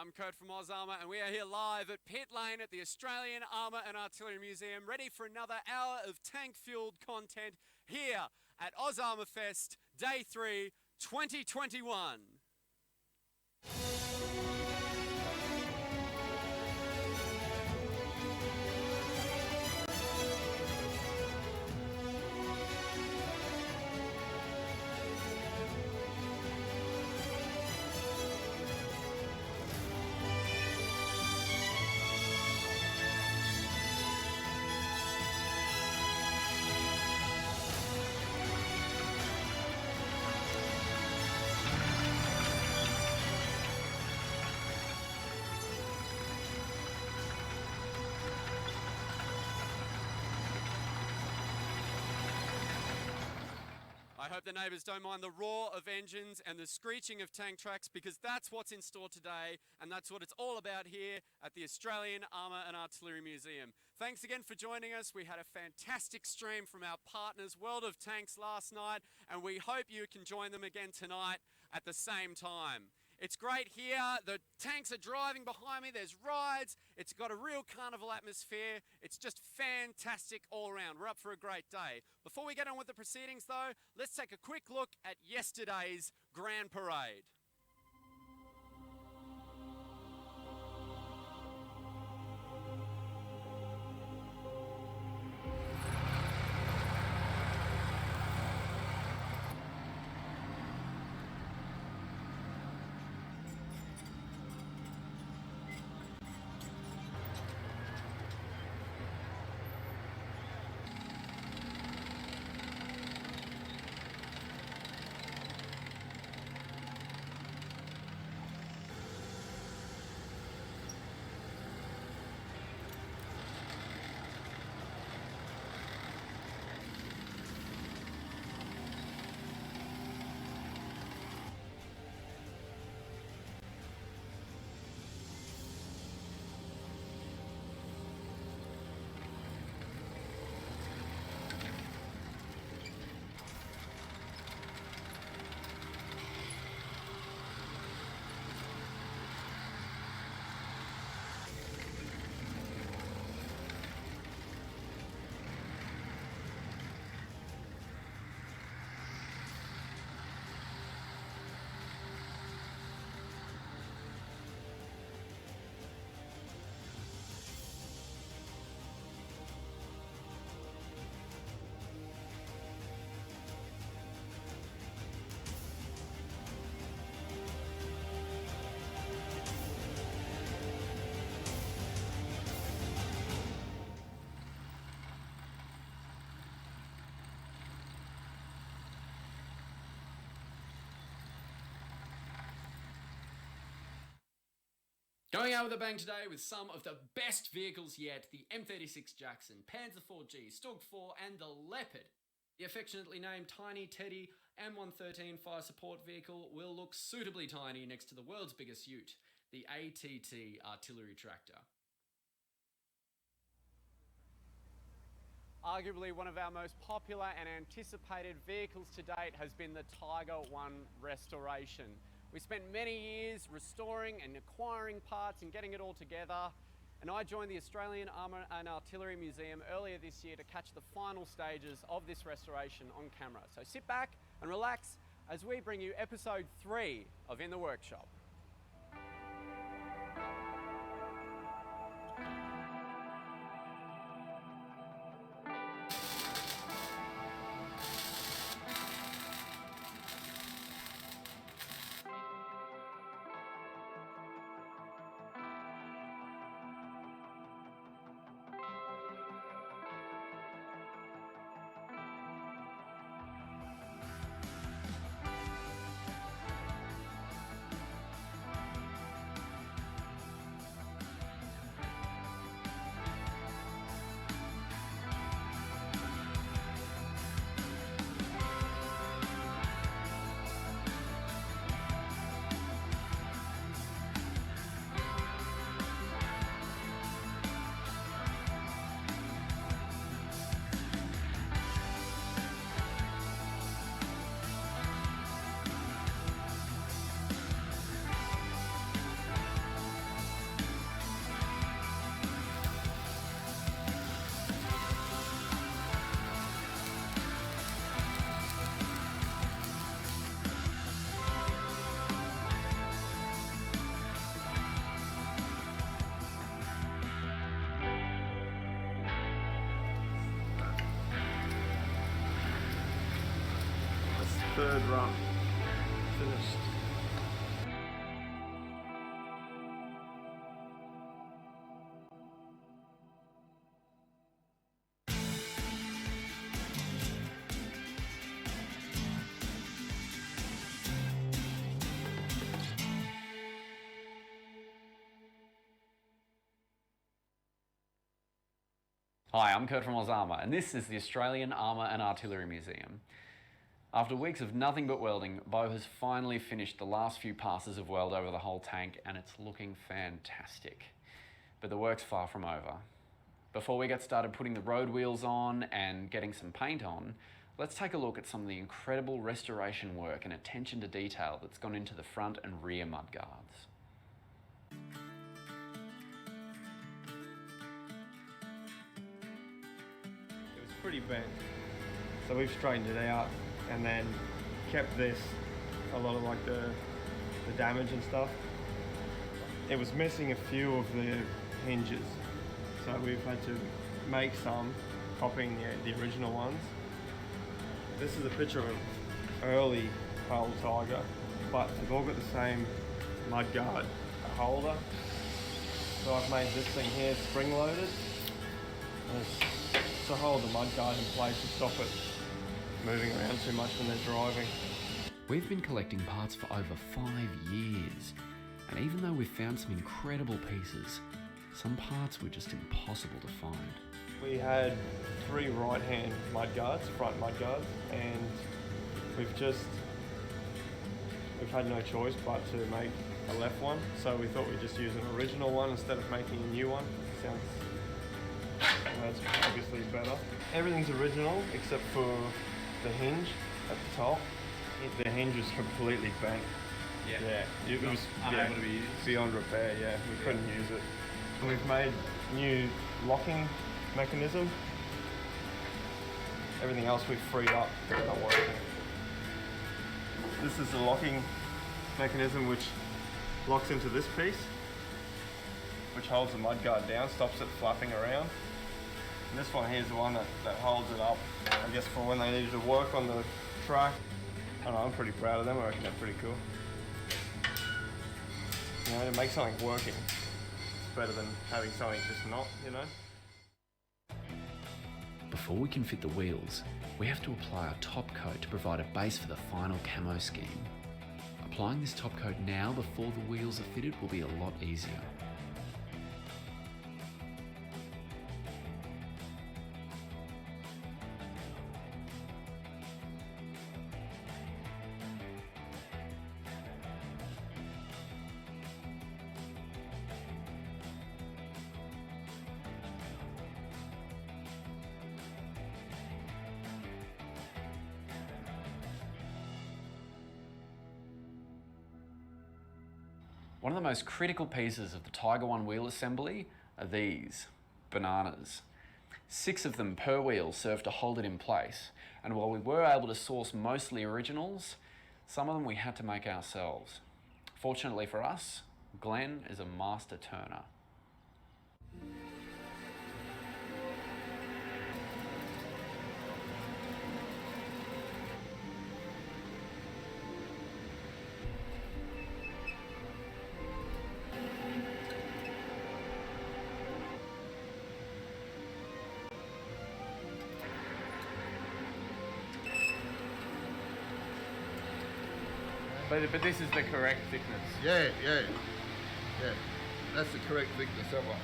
I'm Kurt from AusArmour, and we are here live at Pit Lane at the Australian Armour and Artillery Museum, ready for another hour of tank-fueled content here at AusArmourfest Day 3, 2021. I hope the neighbours don't mind the roar of engines and the screeching of tank tracks, because that's what's in store today, and that's what it's all about here at the Australian Armour and Artillery Museum. Thanks again for joining us. We had a fantastic stream from our partners, World of Tanks, last night, and we hope you can join them again tonight at the same time. It's great here. The tanks are driving behind me. There's rides. It's got a real carnival atmosphere. It's just fantastic all around. We're up for a great day. Before we get on with the proceedings though, let's take a quick look at yesterday's Grand Parade. Going out with a bang today with some of the best vehicles yet, the M36 Jackson, Panzer IV-G, StuG IV and the Leopard. The affectionately named Tiny Teddy M113 fire support vehicle will look suitably tiny next to the world's biggest ute, the ATT artillery tractor. Arguably one of our most popular and anticipated vehicles to date has been the Tiger I restoration. We spent many years restoring and acquiring parts and getting it all together, and I joined the Australian Armour and Artillery Museum earlier this year to catch the final stages of this restoration on camera. So sit back and relax as we bring you episode 3 of In the Workshop. third run. Finished. Hi, I'm Kurt from AusArmour, and this is the Australian Armour and Artillery Museum. After weeks of nothing but welding, Beau has finally finished the last few passes of weld over the whole tank, and it's looking fantastic. But the work's far from over. Before we get started putting the road wheels on and getting some paint on, let's take a look at some of the incredible restoration work and attention to detail that's gone into the front and rear mudguards. Pretty bent, so we've straightened it out and then kept this, a lot of like the damage and stuff. It was missing a few of the hinges, so we've had to make some, copying the original ones. This is a picture of an early Hull Tiger, but they've all got the same mudguard holder. So I've made this thing here spring loaded to hold the mudguard in place to stop it moving around too much when they're driving. We've been collecting parts for over 5 years, and even though we've found some incredible pieces, some parts were just impossible to find. We had 3 right-hand mudguards, front mudguards, and we've had no choice but to make a left one, so we thought we'd just use an original one instead of making a new one. That's obviously better. Everything's original except for the hinge at the top. The hinge was completely bent. Yeah. It was unable to be used. Beyond repair, yeah. We couldn't use it. And we've made new locking mechanism. Everything else we've freed up, it's not working. This is the locking mechanism which locks into this piece, which holds the mudguard down, stops it flapping around. And this one here is the one that holds it up, I guess, for when they needed to work on the track. I don't know, I'm pretty proud of them. I reckon they're pretty cool. You know, to make something working, it's better than having something just not, you know? Before we can fit the wheels, we have to apply a top coat to provide a base for the final camo scheme. Applying this top coat now before the wheels are fitted will be a lot easier. One of the most critical pieces of the Tiger One wheel assembly are these, bananas. 6 of them per wheel serve to hold it in place, and while we were able to source mostly originals, some of them we had to make ourselves. Fortunately for us, Glenn is a master turner. But this is the correct thickness. Yeah. That's the correct thickness, that one.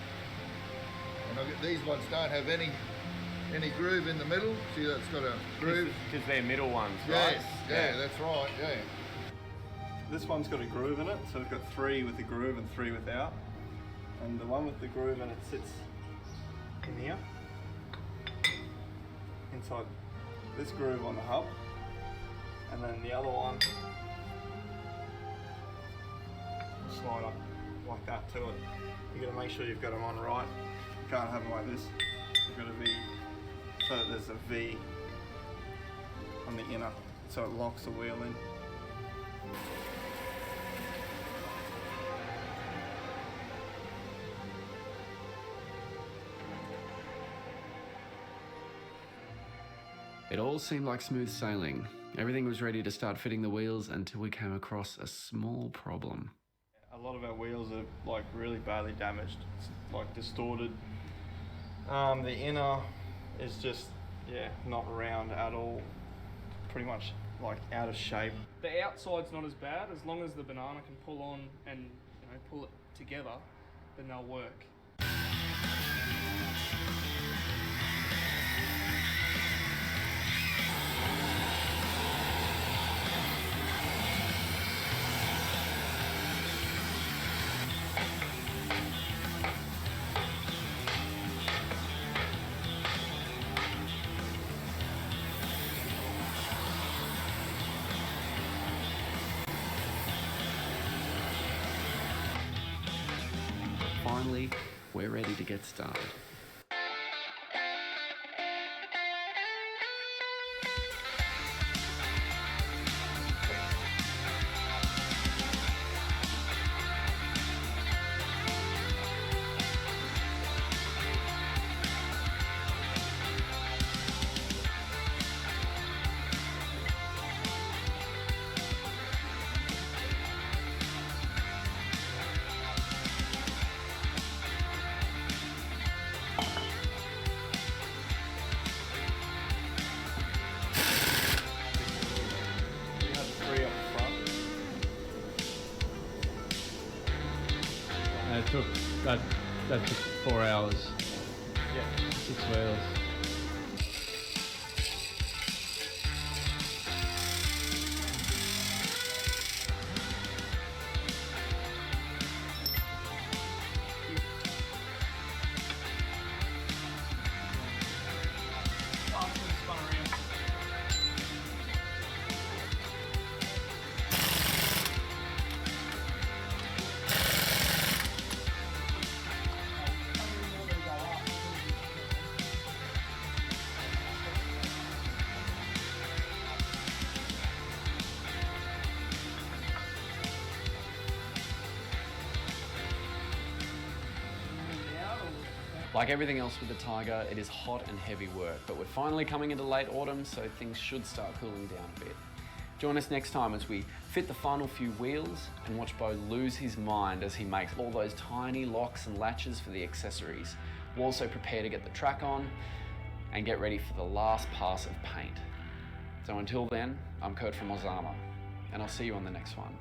And these ones don't have any groove in the middle. See, that's got a groove. Because they're middle ones, right? Yeah, that's right, yeah. This one's got a groove in it, so we've got 3 with the groove and 3 without. And the one with the groove in it sits in here, inside this groove on the hub. And then the other one slide up like that to it. You've got to make sure you've got them on right. You can't have them like this. You've got to be so that there's a V on the inner, so it locks the wheel in. It all seemed like smooth sailing Everything was ready to start fitting the wheels until we came across a small problem. A lot of our wheels are like really badly damaged. It's like distorted. The inner is just, yeah, not round at all. Pretty much like out of shape. The outside's not as bad as long as the banana can pull on and pull it together, then they'll work. Finally, we're ready to get started. It took that took 4 hours. Yeah. 6 wheels. Like everything else with the Tiger, it is hot and heavy work, but we're finally coming into late autumn, so things should start cooling down a bit. Join us next time as we fit the final few wheels and watch Beau lose his mind as he makes all those tiny locks and latches for the accessories. We'll also prepare to get the track on and get ready for the last pass of paint. So until then, I'm Kurt from AusArmour, and I'll see you on the next one.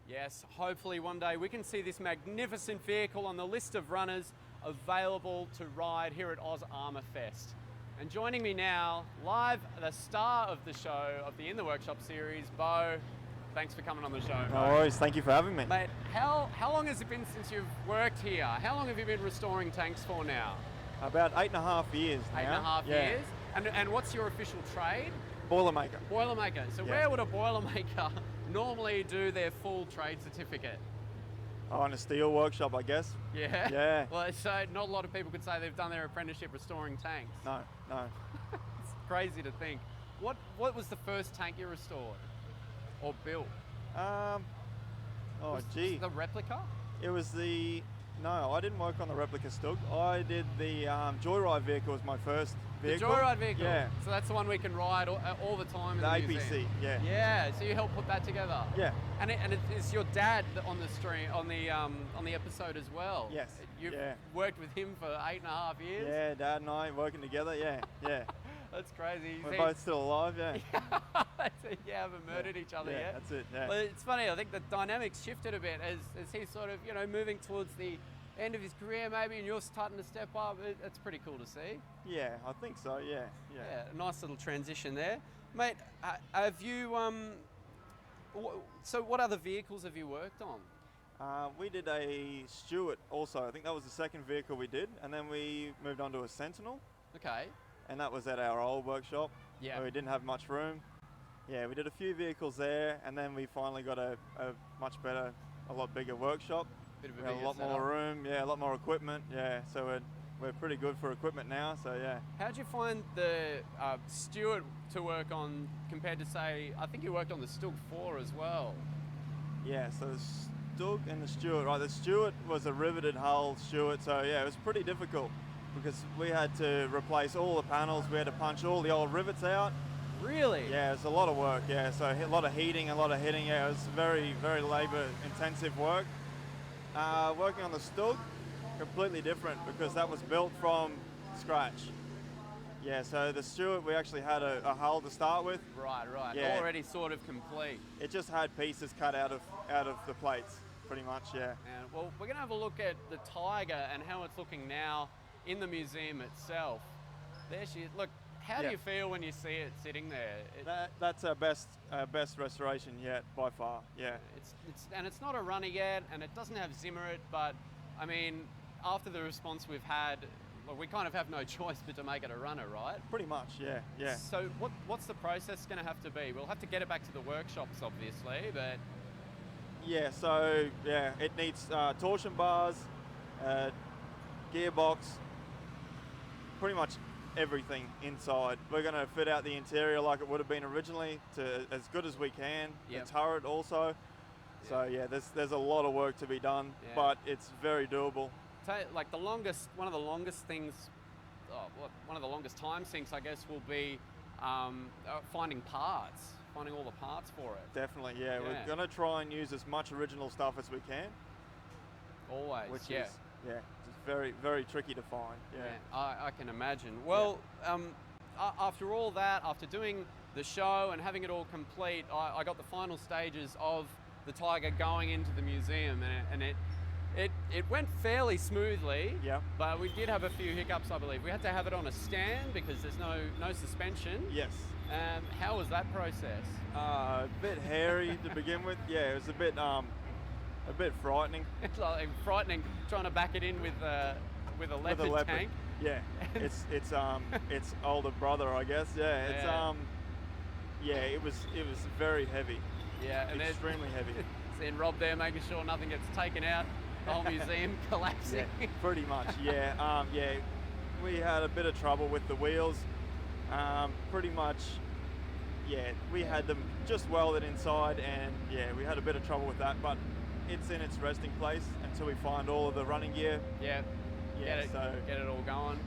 Yes, hopefully one day we can see this magnificent vehicle on the list of runners available to ride here at AusArmourfest. And joining me now, live, the star of the show, of the In the Workshop series, Beau. Thanks for coming on the show. No worries, thank you for having me. Mate, how long has it been since you've worked here? How long have you been restoring tanks for now? About 8.5 years now. 8.5 Yeah. years? And what's your official trade? Boilermaker. Boilermaker. So Yeah. where would a Boilermaker normally do their full trade certificate? Oh, in a steel workshop, I guess. Yeah? Yeah. Well, so not a lot of people could say they've done their apprenticeship restoring tanks. No. It's crazy to think. What was the first tank you restored? Or built? Oh, Was gee. it the replica? It was the... No, I didn't work on the replica StuG. I did the Joyride vehicle was my first vehicle. The Joyride vehicle? Yeah. So that's the one we can ride all the time in The the APC, museum. yeah. Yeah, so you helped put that together? Yeah. And it's your dad on the stream, on the episode as well? Yes, You've yeah. worked with him for 8.5 years? Yeah, Dad and I working together, yeah. That's crazy. We're both still alive, yeah. You haven't murdered each other Yeah, yet? that's it, yeah. Well, it's funny, I think the dynamics shifted a bit as he's sort of, moving towards the end of his career maybe, and you're starting to step up. It's pretty cool to see. Yeah, I think so, yeah. Yeah, a nice little transition there. Mate, have you, so what other vehicles have you worked on? We did a Stuart also. I think that was the second vehicle we did, and then we moved on to a Sentinel. Okay. And that was at our old workshop, Yeah. where we didn't have much room. Yeah, we did a few vehicles there, and then we finally got a much better, a lot bigger workshop. Bit of a We had a bigger lot setup. more room, yeah, a lot more equipment, yeah. So we're pretty good for equipment now, so yeah. How'd you find the Stuart to work on compared to, say, I think you worked on the StuG IV as well? Yeah, so the StuG and the Stuart, right, the Stuart was a riveted hull Stuart, so yeah, it was pretty difficult. because we had to replace all the panels. We had to punch all the old rivets out. Really? Yeah, it's a lot of work. Yeah, so a lot of heating, a lot of hitting. Yeah, it was very, very labor-intensive work. Working on the StuG, completely different because that was built from scratch. Yeah, so the Stuart, we actually had a hull to start with. Right. Yeah. Already sort of complete. It just had pieces cut out of the plates, pretty much. Yeah. And well, we're going to have a look at the Tiger and how it's looking now in the museum itself. There she is. Look, how do you feel when you see it sitting there? That's our best restoration yet by far. Yeah. It's not a runner yet, and it doesn't have Zimmerit, but I mean, after the response we've had, well, we kind of have no choice but to make it a runner, right? Pretty much. Yeah. So what's the process going to have to be? We'll have to get it back to the workshops, obviously, but Yeah. So yeah, it needs torsion bars, gearbox, pretty much everything inside. We're going to fit out the interior like it would have been originally to as good as we can. Yep. The turret also. So yeah, there's a lot of work to be done, but it's very doable. like one of the longest things, one of the longest time sinks, I guess, will be finding all the parts for it. Definitely, yeah. We're going to try and use as much original stuff as we can. Always, which is it's very, very tricky to find. Yeah. I can imagine. Well, after all that, after doing the show and having it all complete, I got the final stages of the Tiger going into the museum, and it went fairly smoothly. Yeah. But we did have a few hiccups, I believe. We had to have it on a stand because there's no suspension. Yes. How was that process? A bit hairy to begin with. Yeah, it was a bit frightening. It's like frightening trying to back it in with a leopard tank. Yeah, it's older brother, I guess. Yeah, it was very heavy. Yeah, and extremely heavy. Seeing Rob there making sure nothing gets taken out, the whole museum collapsing. Yeah, pretty much. Yeah, we had a bit of trouble with the wheels. Pretty much. Yeah, we had them just welded inside, and we had a bit of trouble with that, but it's in its resting place until we find all of the running gear. Yeah. Yeah, get it all going.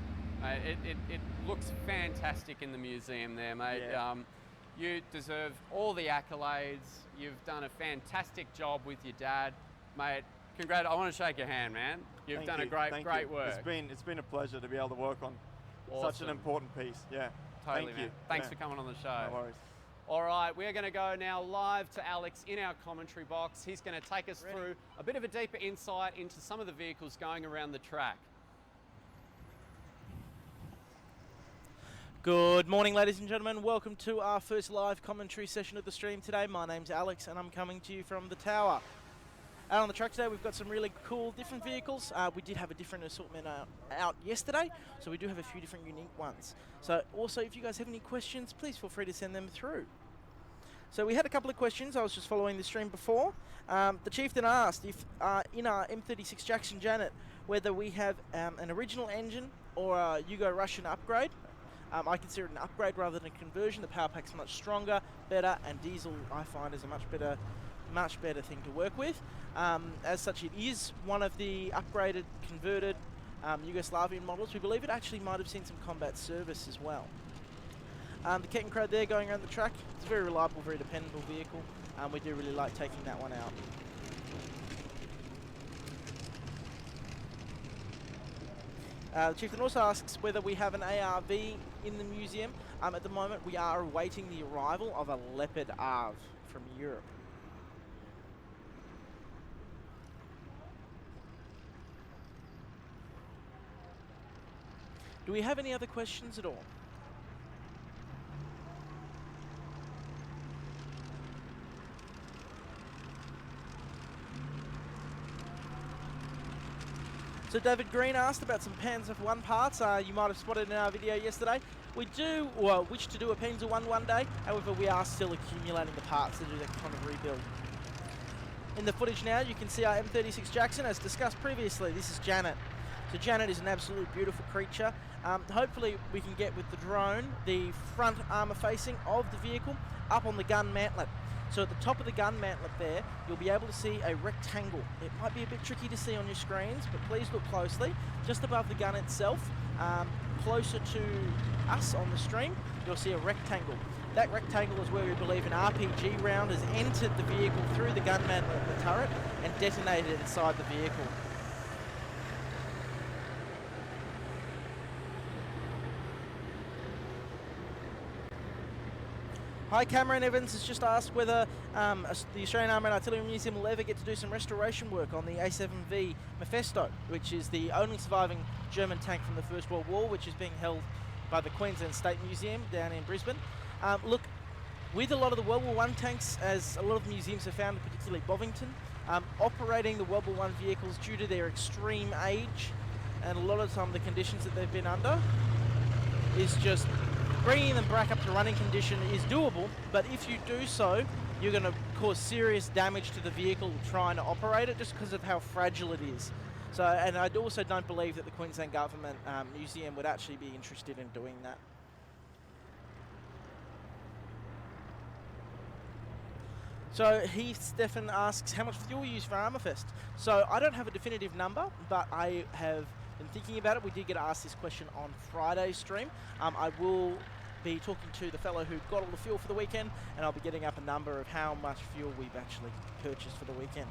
It looks fantastic in the museum there, mate. Yeah. You deserve all the accolades. You've done a fantastic job with your dad, mate. Congrats! I want to shake your hand, man. You've done a great work. It's been a pleasure to be able to work on such an important piece. Yeah. Totally, Thank man. you. Thanks for coming on the show. No worries. All right, we're going to go now live to Alex in our commentary box. He's going to take us through a bit of a deeper insight into some of the vehicles going around the track. Good morning, ladies and gentlemen. Welcome to our first live commentary session of the stream today. My name's Alex and I'm coming to you from the tower. Out on the track today, we've got some really cool different vehicles. We did have a different assortment out yesterday, so we do have a few different unique ones. So also, if you guys have any questions, please feel free to send them through. So we had a couple of questions. I was just following the stream before. The Chieftain asked if in our M36 Jackson Janet, whether we have an original engine or a Yugo Russian upgrade. I consider it an upgrade rather than a conversion. The power pack's much stronger, better, and diesel I find is a much better thing to work with. As such, it is one of the upgraded, converted Yugoslavian models. We believe it actually might have seen some combat service as well. The Ketten Crow there going around the track, it's a very reliable, very dependable vehicle. We do really like taking that one out. The Chieftain also asks whether we have an ARV in the museum. At the moment, we are awaiting the arrival of a Leopard ARV from Europe. Do we have any other questions at all? So David Green asked about some Panzer I parts. You might have spotted in our video yesterday. We do wish to do a Panzer I one day. However, we are still accumulating the parts to do that kind of rebuild. In the footage now, you can see our M36 Jackson. As discussed previously, this is Janet. So Janet is an absolute beautiful creature. Hopefully we can get with the drone the front armour facing of the vehicle up on the gun mantlet. So at the top of the gun mantlet there, you'll be able to see a rectangle. It might be a bit tricky to see on your screens, but please look closely. Just above the gun itself, closer to us on the stream, you'll see a rectangle. That rectangle is where we believe an RPG round has entered the vehicle through the gunman at the turret and detonated inside the vehicle. Hi, Cameron Evans has just asked whether the Australian Armour and Artillery Museum will ever get to do some restoration work on the A7V Mephisto, which is the only surviving German tank from the First World War, which is being held by the Queensland State Museum down in Brisbane. Look, with a lot of the World War I tanks, as a lot of the museums have found, particularly Bovington, operating the World War I vehicles due to their extreme age and a lot of the conditions that they've been under is just bringing them back up to running condition is doable, but if you do so, you're going to cause serious damage to the vehicle trying to operate it just because of how fragile it is. So, and I also don't believe that the Queensland Government Museum would actually be interested in doing that. So Heath Stefan asks, how much fuel you use for AusArmourfest? So I don't have a definitive number, but I have been thinking about it. We did get asked this question on Friday's stream. I will be talking to the fellow who got all the fuel for the weekend, and I'll be getting up a number of how much fuel we've actually purchased for the weekend.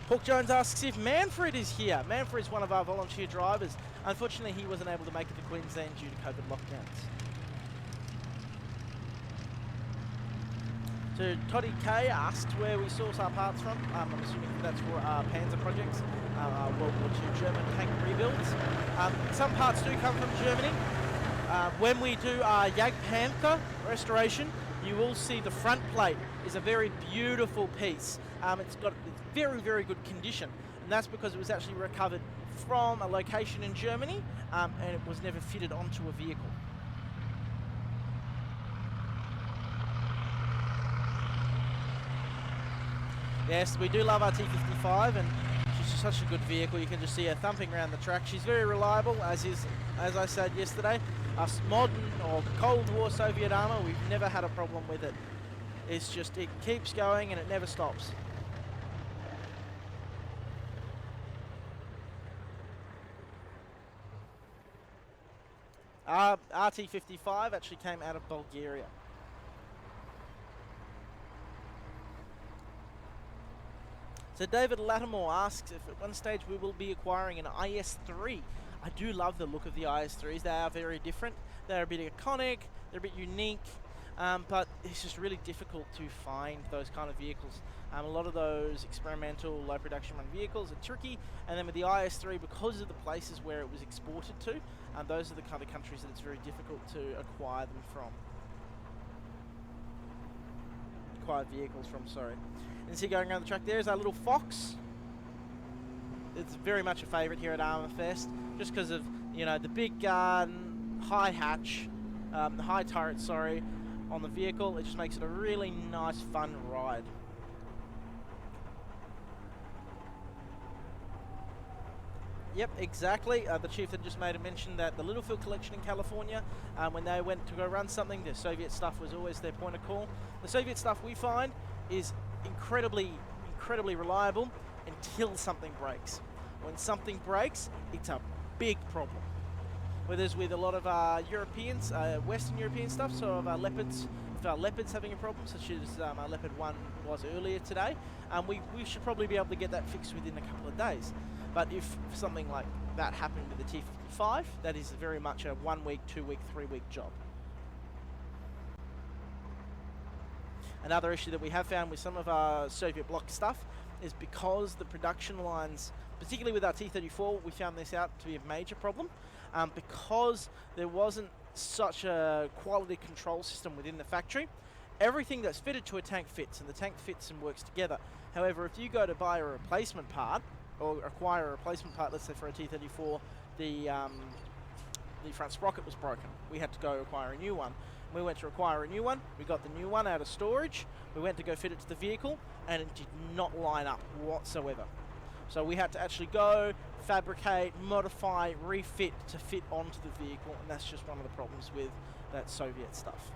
Hawk Jones asks if Manfred is here. Manfred is one of our volunteer drivers. Unfortunately, he wasn't able to make it to Queensland due to COVID lockdowns. So Toddy K asked where we source our parts from. I'm assuming that's for our Panzer projects, World War II German tank rebuilds. Some parts do come from Germany. When we do our Jagdpanther restoration, you will see the front plate is a very beautiful piece. It's very, very good condition, and that's because it was actually recovered from a location in Germany, and it was never fitted onto a vehicle. Yes, we do love our T55, and she's just such a good vehicle. You can just see her thumping around the track. She's very reliable, as I said yesterday. Us modern or Cold War Soviet armour, we've never had a problem with it. It's just, it keeps going and it never stops. Our RT-55 actually came out of Bulgaria. So David Lattimore asks if at one stage we will be acquiring an IS-3. I do love the look of the IS-3s. They are very different. They're a bit iconic, they're a bit unique, but it's just really difficult to find those kind of vehicles. A lot of those experimental low production run vehicles are tricky, and then with the IS-3, because of the places where it was exported to, those are the kind of countries that it's very difficult to acquire them from. Acquire vehicles from, sorry. And see going around the track there is our little Fox. It's very much a favourite here at AusArmourfest, just because of, you know, the big high hatch, the high turret, sorry, on the vehicle. It just makes it a really nice, fun ride. Yep, exactly. The chief had just made a mention that the Littlefield collection in California, when they went to go run something, the Soviet stuff was always their point of call. The Soviet stuff we find is incredibly reliable until something breaks. When something breaks, it's a big problem. Whereas with a lot of our Europeans, Western European stuff, so of our Leopards, if our Leopard's having a problem, such as our Leopard 1 was earlier today, we should probably be able to get that fixed within a couple of days. But if something like that happened with the T-55, that is very much a 1 week, 2 week, 3 week job. Another issue that we have found with some of our Soviet bloc stuff is because the production lines, particularly with our T-34, we found this out to be a major problem, because there wasn't such a quality control system within the factory. Everything that's fitted to a tank fits, and the tank fits and works together. However, if you go to buy a replacement part, or acquire a replacement part, let's say for a T-34, the front sprocket was broken. We had to go acquire a new one. We went to acquire a new one, we got the new one out of storage, we went to go fit it to the vehicle, and it did not line up whatsoever. So we had to actually go, fabricate, modify, refit to fit onto the vehicle, and that's just one of the problems with that Soviet stuff.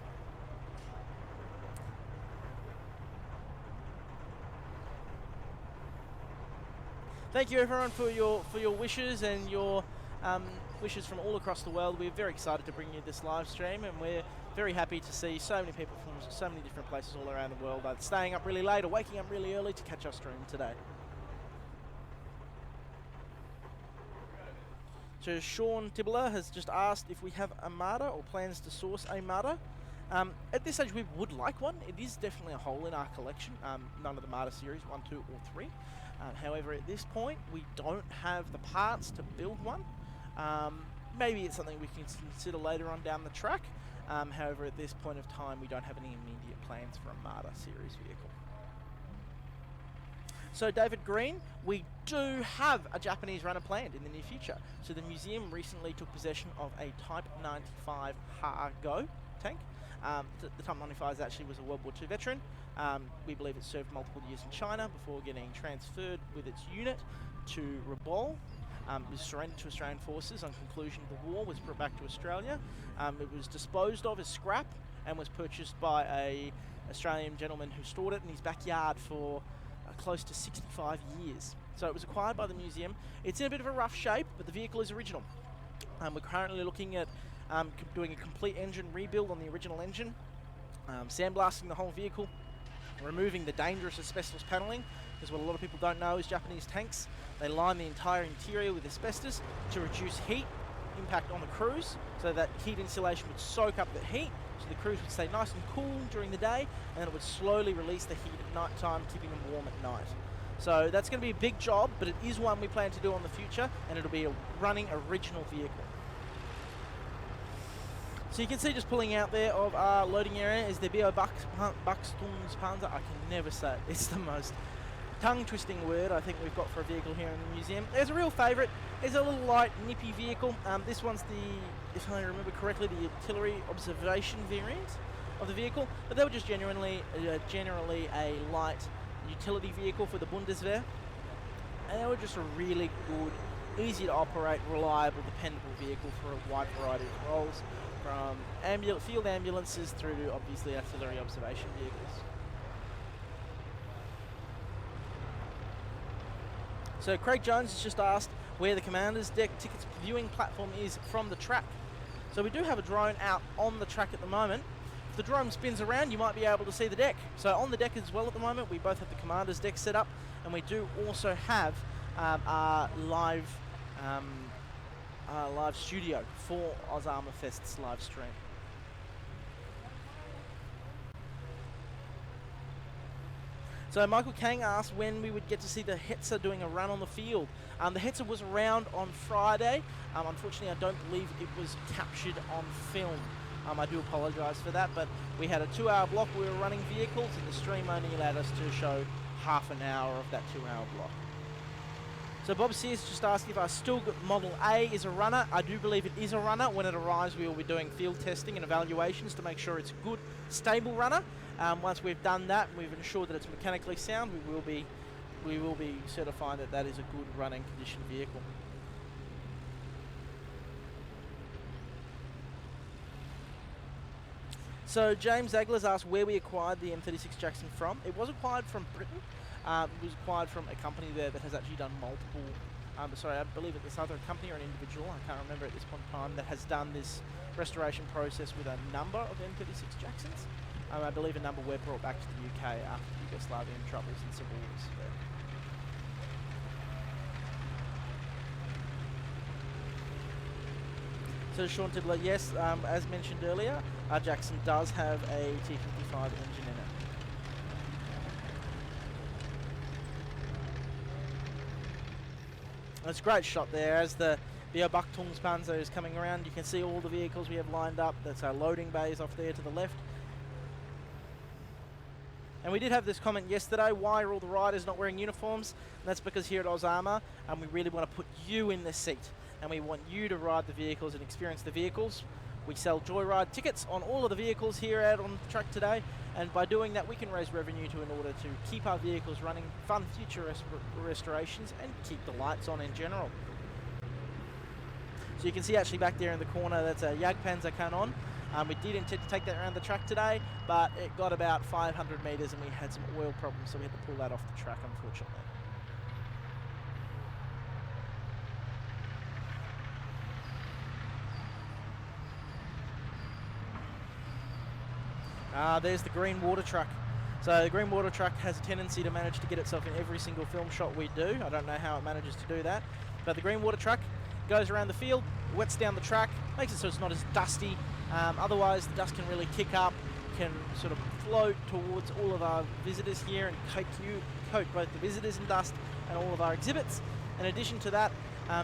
Thank you everyone for your wishes and your wishes from all across the world. We're very excited to bring you this live stream, and we're very happy to see so many people from so many different places all around the world staying up really late or waking up really early to catch our stream today. So Sean Tibbler has just asked if we have a Marder or plans to source a Marder. At this stage we would like one. It is definitely a hole in our collection, none of the Marder series 1, 2 or 3. However, at this point we don't have the parts to build one. Maybe it's something we can consider later on down the track. However, at this point of time we don't have any immediate plans for a Marder series vehicle. So David Green, we do have a Japanese runner planned in the near future. So the museum recently took possession of a Type 95 Ha-Go tank. The Type 95 actually was a World War II veteran. We believe it served multiple years in China before getting transferred with its unit to Rabaul. It was surrendered to Australian forces on conclusion of the war, was brought back to Australia. It was disposed of as scrap and was purchased by a Australian gentleman who stored it in his backyard for close to 65 years. So it was acquired by the museum. It's in a bit of a rough shape, but the vehicle is original. We're currently looking at doing a complete engine rebuild on the original engine, sandblasting the whole vehicle, removing the dangerous asbestos paneling, because what a lot of people don't know is Japanese tanks, they line the entire interior with asbestos to reduce heat impact on the crews, so that heat insulation would soak up the heat, so the crews would stay nice and cool during the day, and then it would slowly release the heat at night time, keeping them warm at night. So that's going to be a big job, but it is one we plan to do in the future, and it'll be a running original vehicle. So you can see just pulling out there of our loading area is the Beau Buxton's. I can never say it. It's the most tongue-twisting word I think we've got for a vehicle here in the museum. There's a real favourite. It's a little light, nippy vehicle. This one's the, if I remember correctly, the artillery observation variant of the vehicle. But they were just generally a light utility vehicle for the Bundeswehr. And they were just a really good, easy to operate, reliable, dependable vehicle for a wide variety of roles, from field ambulances through to obviously artillery observation vehicles. So Craig Jones has just asked where the Commander's Deck tickets viewing platform is from the track. So we do have a drone out on the track at the moment. If the drone spins around, you might be able to see the deck. So on the deck as well at the moment, we both have the Commander's Deck set up, and we do also have our live studio for AusArmourfest's live stream. So Michael Kang asked when we would get to see the Hetzer doing a run on the field. The Hetzer was around on Friday. Unfortunately, I don't believe it was captured on film. I do apologise for that, but we had a 2-hour block. We were running vehicles, and the stream only allowed us to show half an hour of that 2-hour block. So Bob Sears just asked if our StuG Model A is a runner. I do believe it is a runner. When it arrives, we will be doing field testing and evaluations to make sure it's a good, stable runner. Once we've done that, we've ensured that it's mechanically sound, we will be certifying that that is a good running condition vehicle. So James Agler's asked where we acquired the M36 Jackson from. It was acquired from Britain. It was acquired from a company there that has actually done multiple, I believe it's either a company or an individual, I can't remember at this point in time, that has done this restoration process with a number of M36 Jacksons. I believe a number were brought back to the UK after the Yugoslavian troubles and civil wars there. So Sean Tibbler, yes, as mentioned earlier, our Jackson does have a T55 engine in it. It's a great shot there as the Beau Buxton's is coming around. You can see all the vehicles we have lined up. That's our loading bays off there to the left. And we did have this comment yesterday, why are all the riders not wearing uniforms? And that's because here at AusArmour, we really want to put you in the seat. And we want you to ride the vehicles and experience the vehicles. We sell Joyride tickets on all of the vehicles here out on the track today. And by doing that, we can raise revenue in order to keep our vehicles running, fund future restorations, and keep the lights on in general. So you can see actually back there in the corner, that's a Jagdpanzer Canon. We did intend to take that around the track today, but it got about 500 metres and we had some oil problems, so we had to pull that off the track, unfortunately. There's the green water truck. So the green water truck has a tendency to manage to get itself in every single film shot we do. I don't know how it manages to do that. But the green water truck goes around the field, wets down the track, makes it so it's not as dusty. Otherwise, the dust can really kick up, can sort of float towards all of our visitors here and coat both the visitors in dust and all of our exhibits. In addition to that,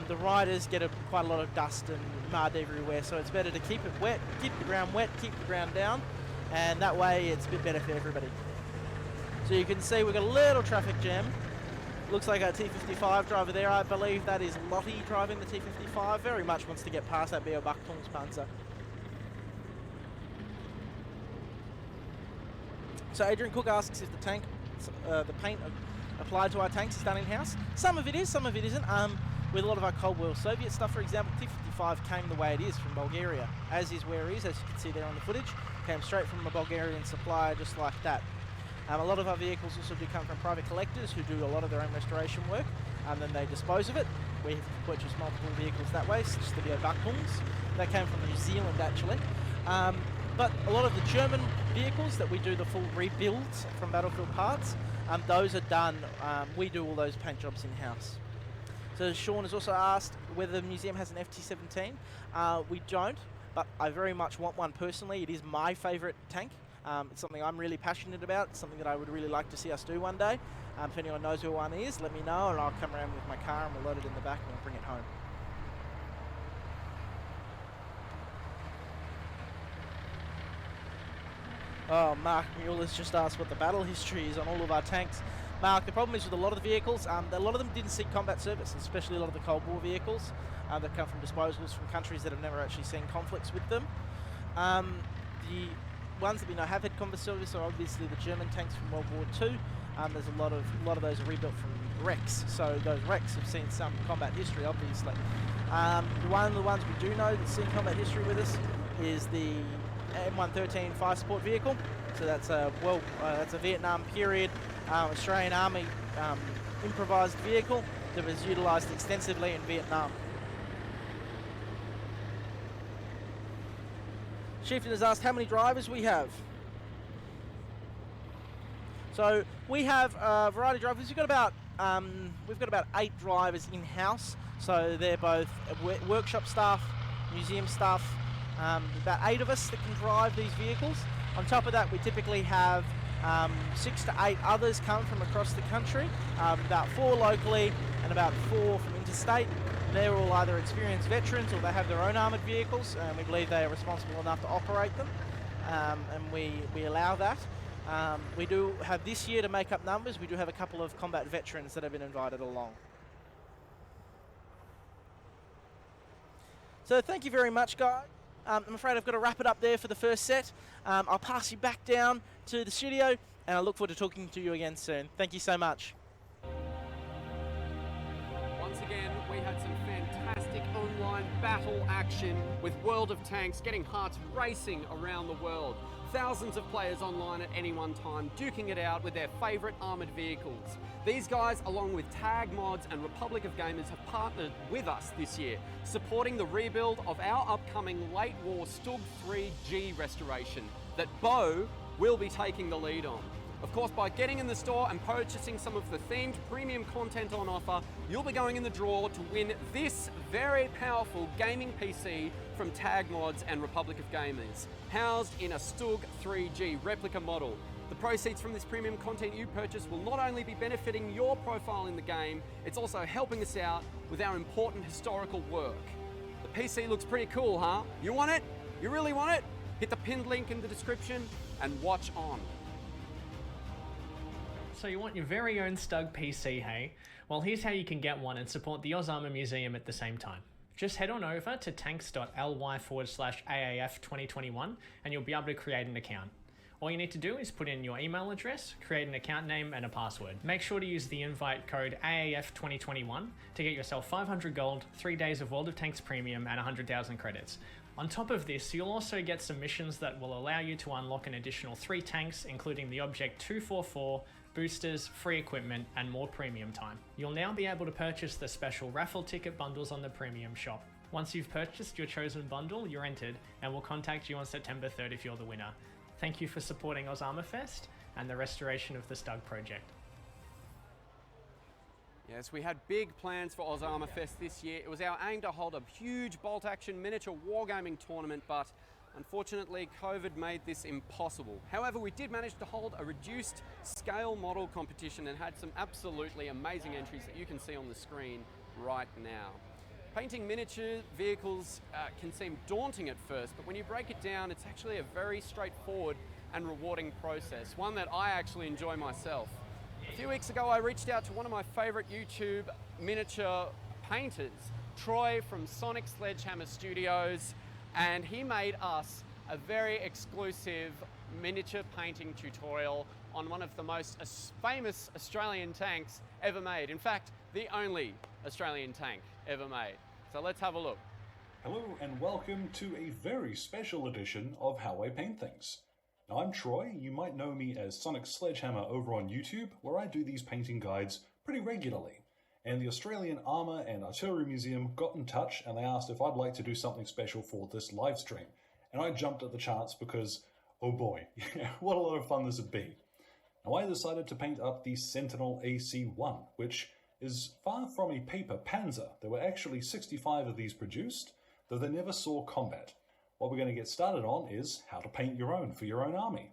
the riders get quite a lot of dust and mud everywhere, so it's better to keep it wet, keep the ground wet, keep the ground down, and that way it's a bit better for everybody. So you can see we've got a little traffic jam. Looks like our T55 driver there. I believe that is Lottie driving the T55. Very much wants to get past that Beau Panzer. So Adrian Cook asks if the paint applied to our tanks is done in-house. Some of it is, some of it isn't. With a lot of our Cold War Soviet stuff, for example, T55 came the way it is from Bulgaria, as is where it is, as you can see there on the footage. Came straight from a Bulgarian supplier, just like that. A lot of our vehicles also do come from private collectors who do a lot of their own restoration work, and then they dispose of it. We have purchased multiple vehicles that way, such as the Beau That came from New Zealand, actually. But a lot of the German vehicles that we do the full rebuilds from battlefield parts, those are done. We do all those paint jobs in-house. So Sean has also asked whether the museum has an FT-17. We don't, but I very much want one personally. It is my favourite tank. It's something I'm really passionate about. It's something that I would really like to see us do one day. If anyone knows who one is, let me know, and I'll come around with my car and we'll load it in the back and we'll bring it home. Oh, Mark Mueller's just asked what the battle history is on all of our tanks. Mark, the problem is with a lot of the vehicles, a lot of them didn't see combat service, especially a lot of the Cold War vehicles that come from disposals from countries that have never actually seen conflicts with them. The ones that we know have had combat service are obviously the German tanks from World War II. There's a lot of those are rebuilt from wrecks, so those wrecks have seen some combat history, obviously. One of the ones we do know that's seen combat history with us is the M113 fire support vehicle. So that's a Vietnam period Australian Army improvised vehicle that was utilised extensively in Vietnam. Chieftain has asked how many drivers we have. So we have a variety of drivers. We've got about 8 drivers in house. So they're both workshop staff, museum staff. About 8 of us that can drive these vehicles. On top of that, we typically have 6 to 8 others come from across the country. About 4 locally and about 4 from interstate. They're all either experienced veterans or they have their own armoured vehicles, and we believe they are responsible enough to operate them, and we allow that. We do have this year, to make up numbers, we do have a couple of combat veterans that have been invited along. So thank you very much, guys. I'm afraid I've got to wrap it up there for the first set. I'll pass you back down to the studio, and I look forward to talking to you again soon. Thank you so much. Once again, we had some fantastic online battle action with World of Tanks, getting hearts racing around the world. Thousands of players online at any one time, duking it out with their favourite armoured vehicles. These guys, along with Tag Mods and Republic of Gamers, have partnered with us this year, supporting the rebuild of our upcoming late war StuG III restoration that Beau will be taking the lead on. Of course, by getting in the store and purchasing some of the themed premium content on offer, you'll be going in the draw to win this very powerful gaming PC from Tag Mods and Republic of Gamers, housed in a StuG III replica model. The proceeds from this premium content you purchase will not only be benefiting your profile in the game, it's also helping us out with our important historical work. The PC looks pretty cool, huh? You want it? You really want it? Hit the pinned link in the description and watch on. So you want your very own StuG PC, hey? Well, here's how you can get one and support the AusArmour Museum at the same time. Just head on over to tanks.ly/AAF2021 and you'll be able to create an account. All you need to do is put in your email address, create an account name and a password. Make sure to use the invite code AAF2021 to get yourself 500 gold, 3 days of World of Tanks Premium and 100,000 credits. On top of this, you'll also get some missions that will allow you to unlock an additional 3 tanks, including the Object 244, boosters, free equipment, and more premium time. You'll now be able to purchase the special raffle ticket bundles on the premium shop. Once you've purchased your chosen bundle, you're entered, and we'll contact you on September 3rd if you're the winner. Thank you for supporting AusArmourfest and the restoration of the StuG project. Yes, we had big plans for AusArmourfest this year. It was our aim to hold a huge bolt-action miniature wargaming tournament, but unfortunately COVID made this impossible. However, we did manage to hold a reduced scale model competition and had some absolutely amazing entries that you can see on the screen right now. Painting miniature vehicles can seem daunting at first, but when you break it down, it's actually a very straightforward and rewarding process, one that I actually enjoy myself. A few weeks ago, I reached out to one of my favorite YouTube miniature painters, Troy from Sledgehammer Studios, and he made us a very exclusive miniature painting tutorial on one of the most famous Australian tanks ever made. In fact, the only Australian tank ever made. So let's have a look. Hello and welcome to a very special edition of How I Paint Things. Now, I'm Troy. You might know me as Sonic Sledgehammer over on YouTube, where I do these painting guides pretty regularly. And the Australian Armour and Artillery Museum got in touch and they asked if I'd like to do something special for this live stream. And I jumped at the chance because, oh boy, what a lot of fun this would be. Now, I decided to paint up the Sentinel AC-1, which is far from a paper panzer. There were actually 65 of these produced, though they never saw combat. What we're going to get started on is how to paint your own for your own army.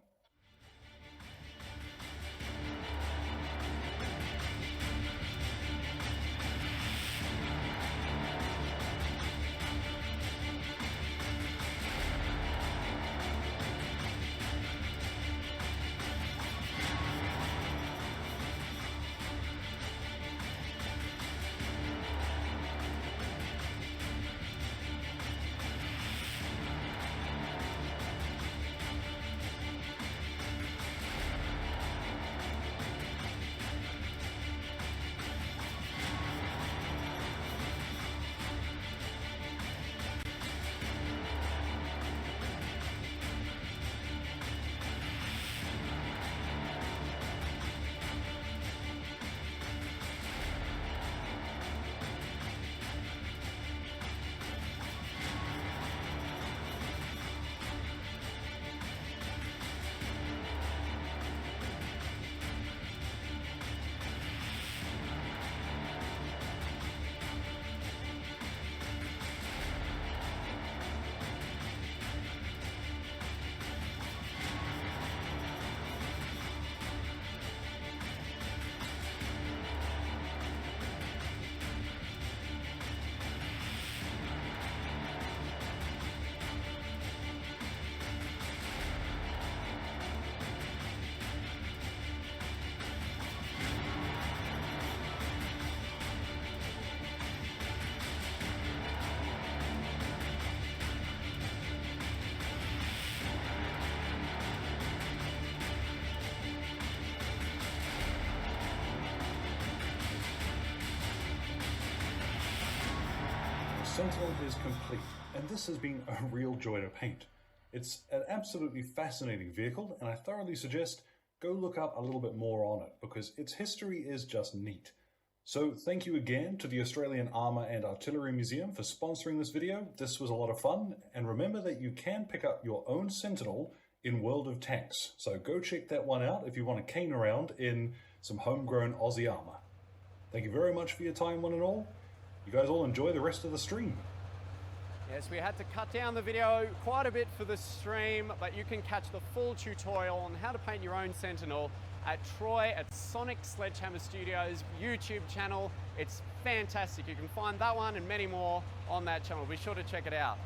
Sentinel is complete, and this has been a real joy to paint. It's an absolutely fascinating vehicle, and I thoroughly suggest go look up a little bit more on it, because its history is just neat. So thank you again to the Australian Armour and Artillery Museum for sponsoring this video. This was a lot of fun, and remember that you can pick up your own Sentinel in World of Tanks. So go check that one out if you want to cane around in some homegrown Aussie armour. Thank you very much for your time, one and all. You guys all enjoy the rest of the stream. Yes, we had to cut down the video quite a bit for the stream, but you can catch the full tutorial on how to paint your own Sentinel at Troy at Sonic Sledgehammer Studios YouTube channel. It's fantastic. You can find that one and many more on that channel. Be sure to check it out.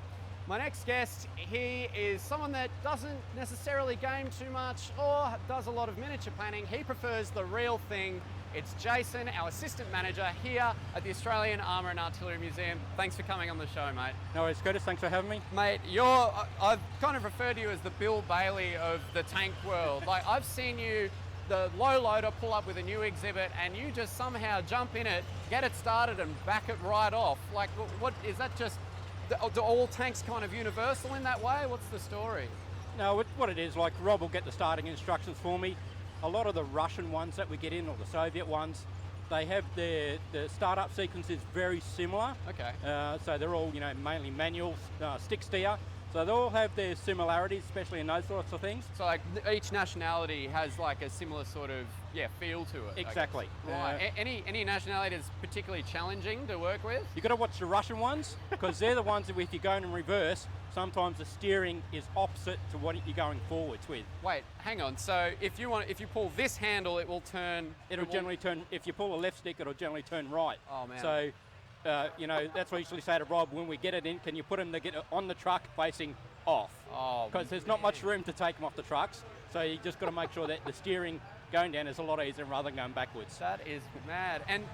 My next guest, he is someone that doesn't necessarily game too much or does a lot of miniature painting. He prefers the real thing. It's Jason, our assistant manager here at the Australian Armour and Artillery Museum. Thanks for coming on the show, mate. No worries, Curtis. Thanks for having me. Mate, I've kind of referred to you as the Bill Bailey of the tank world. Like, I've seen you, the low loader, pull up with a new exhibit and you just somehow jump in it, get it started and back it right off. Like, what is that? Just, do all tanks kind of universal in that way? What's the story? No, what it is, like Rob will get the starting instructions for me. A lot of the Russian ones that we get in, or the Soviet ones, they have the startup sequence is very similar. Okay. So they're all, mainly manual, stick steer. So they all have their similarities, especially in those sorts of things. So like each nationality has like a similar sort of feel to it. Exactly. Right. Any nationality that's particularly challenging to work with? You got to watch the Russian ones because they're the ones that if you're going in reverse, sometimes the steering is opposite to what you're going forwards with. Wait, hang on. So if you pull this handle, it will turn. It'll generally turn. If you pull a left stick, it'll generally turn right. Oh man. So. That's what I usually say to Rob when we get it in. Can you put them on the truck facing off? Oh, because there's not much room to take them off the trucks. So you just got to make sure that the steering going down is a lot easier rather than going backwards. That is mad. And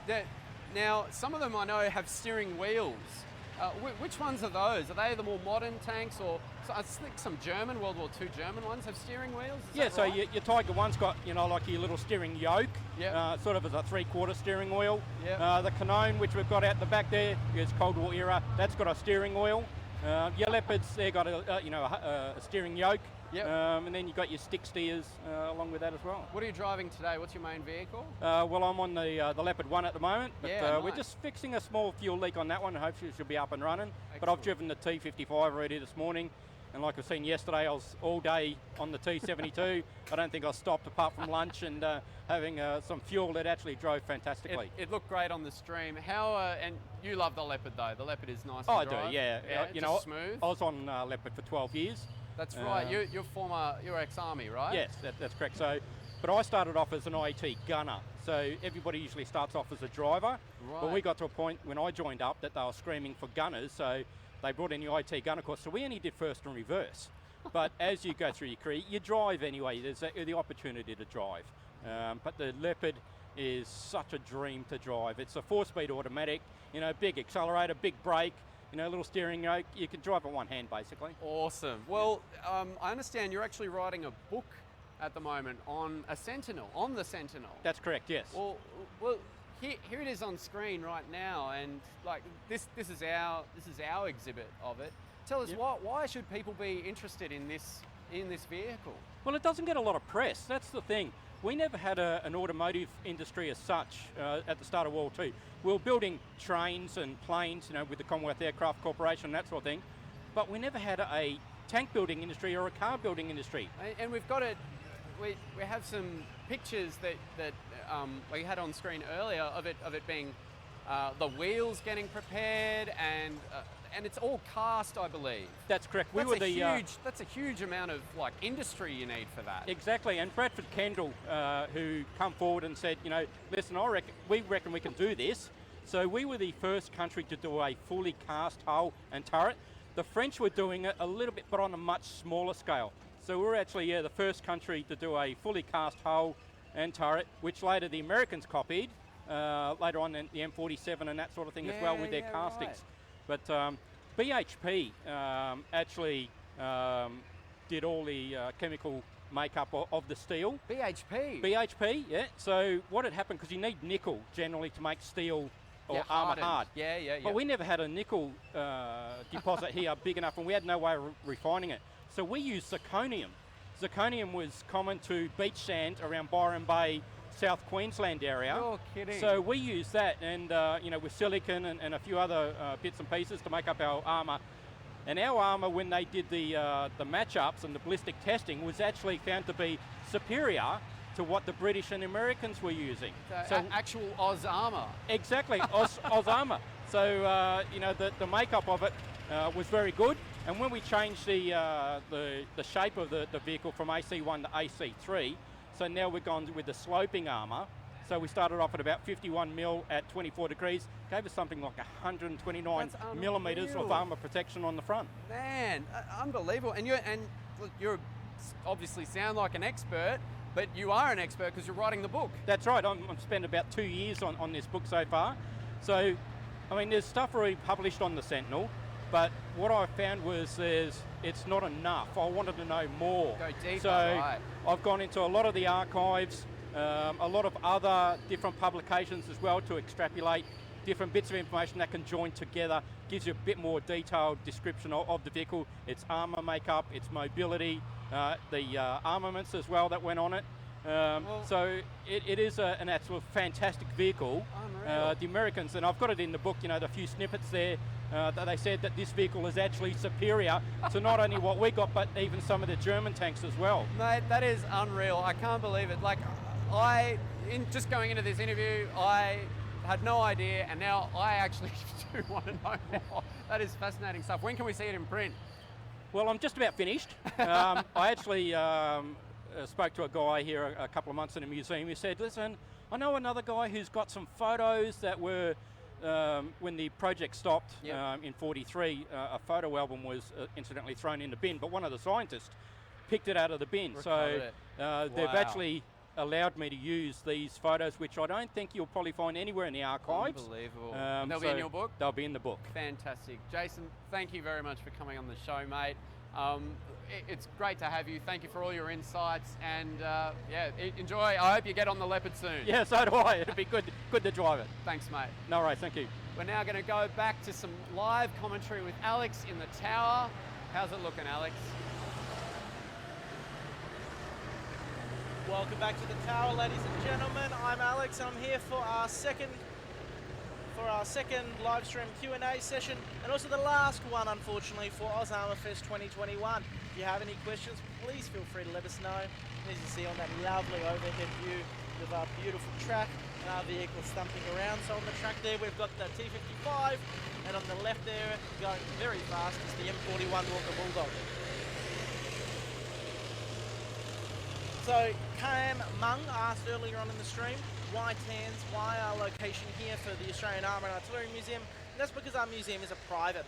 now some of them I know have steering wheels. Which ones are those? Are they the more modern tanks, or I think some German World War II German ones have steering wheels? Is that right? Your Tiger one's got like your little steering yoke, Yep. sort of as a 3/4 steering wheel. Yep. The Canone, which we've got out the back there, is Cold War era. That's got a steering wheel. Your Leopards, they got a steering yoke. Yep. And then you've got your stick steers along with that as well. What are you driving today? What's your main vehicle? Well, I'm on the Leopard 1 at the moment, but nice. we're just fixing a small fuel leak on that one. Hopefully it should be up and running. Excellent. But I've driven the T55 already this morning, and like we've seen yesterday, I was all day on the T72. I don't think I stopped apart from lunch and having some fuel that actually drove fantastically. It looked great on the stream. How and you love the Leopard though. The Leopard is nice. Oh, I to drive. do, yeah. Just smooth. I was on Leopard for 12 years. That's right. You're ex-army, right? Yes, that's correct. So, but I started off as an IET gunner. So everybody usually starts off as a driver. Right. But we got to a point when I joined up that they were screaming for gunners. So they brought in the IET gunner course. So we only did first and reverse. But as you go through your career, you drive anyway. There's the opportunity to drive. But the Leopard is such a dream to drive. It's a 4-speed automatic. Big accelerator, big brake. Little steering yoke. You can drive it one hand, basically. Awesome. Well, I understand you're actually writing a book at the moment on the Sentinel. That's correct, yes. Well, here it is on screen right now, and like this is our exhibit of it. Tell us why should people be interested in this vehicle? Well, it doesn't get a lot of press. That's the thing. We never had an automotive industry as such at the start of World War II. We were building trains and planes, with the Commonwealth Aircraft Corporation and that sort of thing, but we never had a tank building industry or a car building industry. And we've got it. We have some pictures that we had on screen earlier of it being the wheels getting prepared and it's all cast, I believe. That's correct. That's a huge amount of industry you need for that. Exactly. And Bradford Kendall, who come forward and said, listen, we reckon we can do this. So we were the first country to do a fully cast hull and turret. The French were doing it a little bit, but on a much smaller scale. So we were actually the first country to do a fully cast hull and turret, which later the Americans copied. Later on in the M47 and that sort of thing as well with their castings. Right. But BHP actually did all the chemical makeup of the steel. BHP, yeah. So what had happened, because you need nickel generally to make steel or armour hard. Yeah. But we never had a nickel deposit here big enough, and we had no way of refining it. So we used zirconium. Zirconium was common to beach sand around Byron Bay, South Queensland area. You're kidding. So we used that, and with silicon and a few other bits and pieces to make up our armour. And our armour, when they did the match-ups and the ballistic testing, was actually found to be superior to what the British and Americans were using. So actual Oz armour. Exactly, Oz armour. So the makeup of it was very good. And when we changed the shape of the vehicle from AC1 to AC3, so now we've gone with the sloping armour. So we started off at about 51 mil at 24 degrees, gave us something like 129 millimetres of armour protection on the front. Man, unbelievable. And you're obviously sound like an expert, but you are an expert because you're writing the book. That's right. I've spent about 2 years on this book so far. So, I mean, there's stuff already published on the Sentinel, but what I found was it's not enough. I wanted to know more. Go deeper, so right. I've gone into a lot of the archives, a lot of other different publications as well to extrapolate different bits of information that can join together, gives you a bit more detailed description of the vehicle, its armour makeup, its mobility, the armaments as well that went on it. So it is an absolute fantastic vehicle. Unreal. The Americans, and I've got it in the book, you know, the few snippets there, that they said that this vehicle is actually superior to not only what we got, but even some of the German tanks as well. Mate, that is unreal. I can't believe it. Like, just going into this interview, I had no idea, and now I actually do want to know more. That is fascinating stuff. When can we see it in print? Well, I'm just about finished. I actually spoke to a guy here a couple of months in a museum. He said, listen, I know another guy who's got some photos that were, when the project stopped in 43, a photo album was incidentally thrown in the bin, but one of the scientists picked it out of the bin. Recovered So they've actually allowed me to use these photos, which I don't think you'll probably find anywhere in the archives. Unbelievable. They'll be in your book? They'll be in the book. Fantastic. Jason, thank you very much for coming on the show, mate. It's great to have you. Thank you for all your insights, and enjoy. I hope you get on the Leopard soon. Yeah, so do I. It'll be good to drive it. Thanks, mate. No worries, thank you. We're now going to go back to some live commentary with Alex in the tower. How's it looking, Alex? Welcome back to the tower, ladies and gentlemen. I'm Alex, and I'm here for our second live stream Q&A session, and also the last one, unfortunately, for AusArmourfest 2021. If you have any questions, please feel free to let us know. As you see on that lovely overhead view of our beautiful track and our vehicle stumping around. So on the track there, we've got the T55, and on the left there, going very fast, is the M41 Walker Bulldog. So Cam Mung asked earlier on in the stream, why Cairns, why our location here for the Australian Armour and Artillery Museum? And that's because our museum is a private.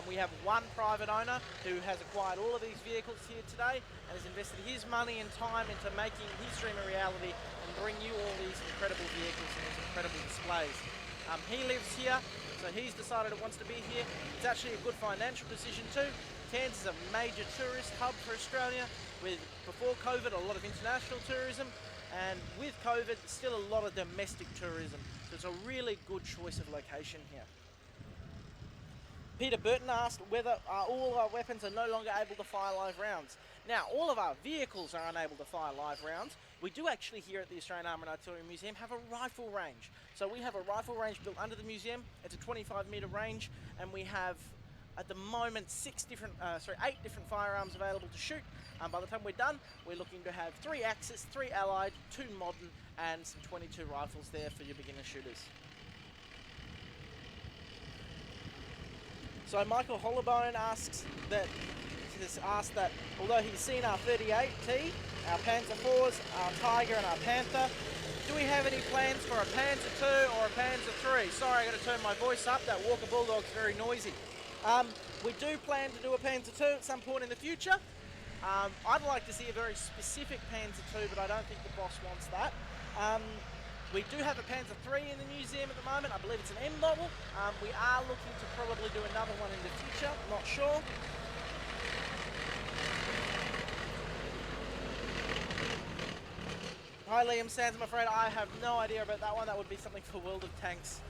We have one private owner who has acquired all of these vehicles here today and has invested his money and time into making his dream a reality and bring you all these incredible vehicles and these incredible displays. He lives here, so he's decided it wants to be here. It's actually a good financial decision too. Cairns is a major tourist hub for Australia, with, before COVID, a lot of international tourism, and with COVID, still a lot of domestic tourism. So it's a really good choice of location here. Peter Burton asked whether all our weapons are no longer able to fire live rounds. Now, all of our vehicles are unable to fire live rounds. We do actually here at the Australian Armour and Artillery Museum have a rifle range. So we have a rifle range built under the museum. It's a 25-metre range, and we have, at the moment, 8 different firearms available to shoot. By the time we're done, we're looking to have 3 Axis, 3 Allied, 2 Modern, and some 22 rifles there for your beginner shooters. So Michael Hollowbone asks that although he's seen our 38T, our Panzer IVs, our Tiger, and our Panther, do we have any plans for a Panzer II or a Panzer III? Sorry, I got to turn my voice up. That Walker Bulldog's very noisy. We do plan to do a Panzer II at some point in the future. I'd like to see a very specific Panzer II, but I don't think the boss wants that. We do have a Panzer III in the museum at the moment. I believe it's an M model. We are looking to probably do another one in the future. Not sure. Hi Liam Sands, I'm afraid I have no idea about that one. That would be something for World of Tanks.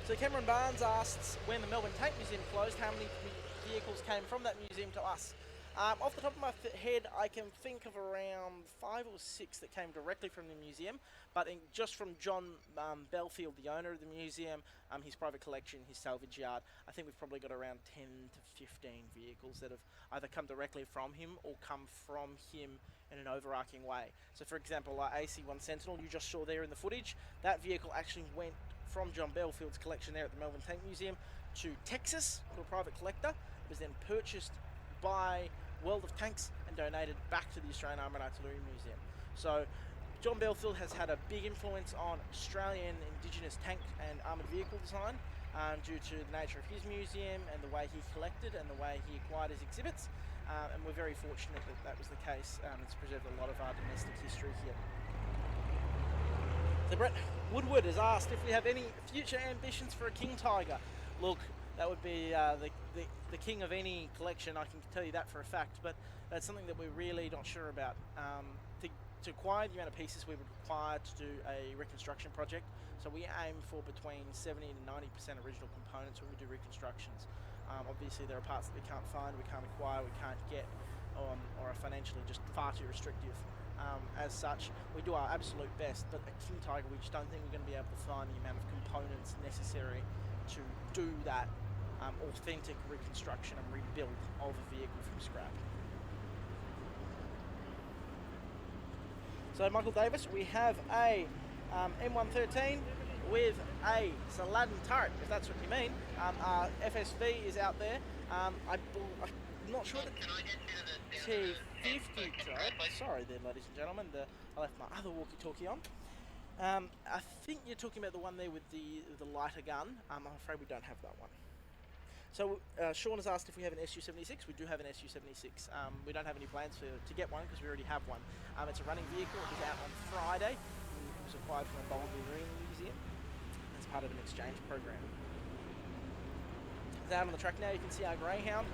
So Cameron Barnes asks, when the Melbourne Tank Museum closed, how many vehicles came from that museum to us? Off the top of my head, I can think of around 5 or 6 that came directly from the museum, but just from John Belfield, the owner of the museum, his private collection, his salvage yard, I think we've probably got around 10 to 15 vehicles that have either come directly from him or come from him in an overarching way. So for example, AC1 Sentinel, you just saw there in the footage, that vehicle actually went from John Belfield's collection there at the Melbourne Tank Museum to Texas to a private collector. It was then purchased by World of Tanks and donated back to the Australian Armour and Artillery Museum. So John Belfield has had a big influence on Australian Indigenous tank and armoured vehicle design due to the nature of his museum and the way he collected and the way he acquired his exhibits. And we're very fortunate that that was the case. It's preserved a lot of our domestic history here. So Brett Woodward has asked if we have any future ambitions for a King Tiger. Look, that would be the king of any collection, I can tell you that for a fact, but that's something that we're really not sure about. To acquire the amount of pieces we would require to do a reconstruction project, so we aim for between 70 and 90% original components when we do reconstructions. Obviously there are parts that we can't find, we can't acquire, we can't get. or are financially just far too restrictive. As such, we do our absolute best, but at King Tiger we just don't think we're going to be able to find the amount of components necessary to do that authentic reconstruction and rebuild of a vehicle from scrap. So Michael Davis, we have a M113 with a Saladin turret, if that's what you mean. Our FSV is out there. I'm not sure that T50 turret. Sorry there, ladies and gentlemen. I left my other walkie-talkie on. I think you're talking about the one there with the lighter gun. I'm afraid we don't have that one. So Sean has asked if we have an SU-76. We do have an SU-76. We don't have any plans to get one because we already have one. It's a running vehicle. It was out on Friday. It was acquired from a Boulder Marine Museum as part of an exchange program. It's out on the track now. You can see our Greyhound.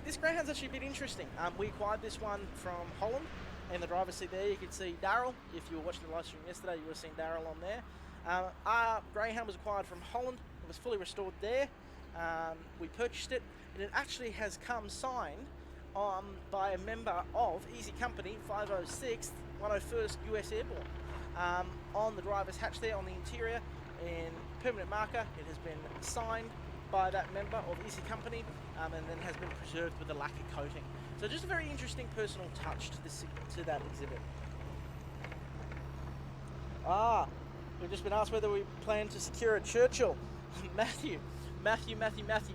This Greyhound's actually a bit interesting. We acquired this one from Holland. In the driver's seat there, you can see Daryl. If you were watching the live stream yesterday, you would have seen Daryl on there. Our Greyhound was acquired from Holland. It was fully restored there. We purchased it, and it actually has come signed by a member of Easy Company 506th 101st US Airborne. On the driver's hatch there, on the interior, in permanent marker, it has been signed by that member of Easy Company, and then has been preserved with a lacquer coating. So just a very interesting personal touch to that exhibit. We've just been asked whether we plan to secure a Churchill. Matthew,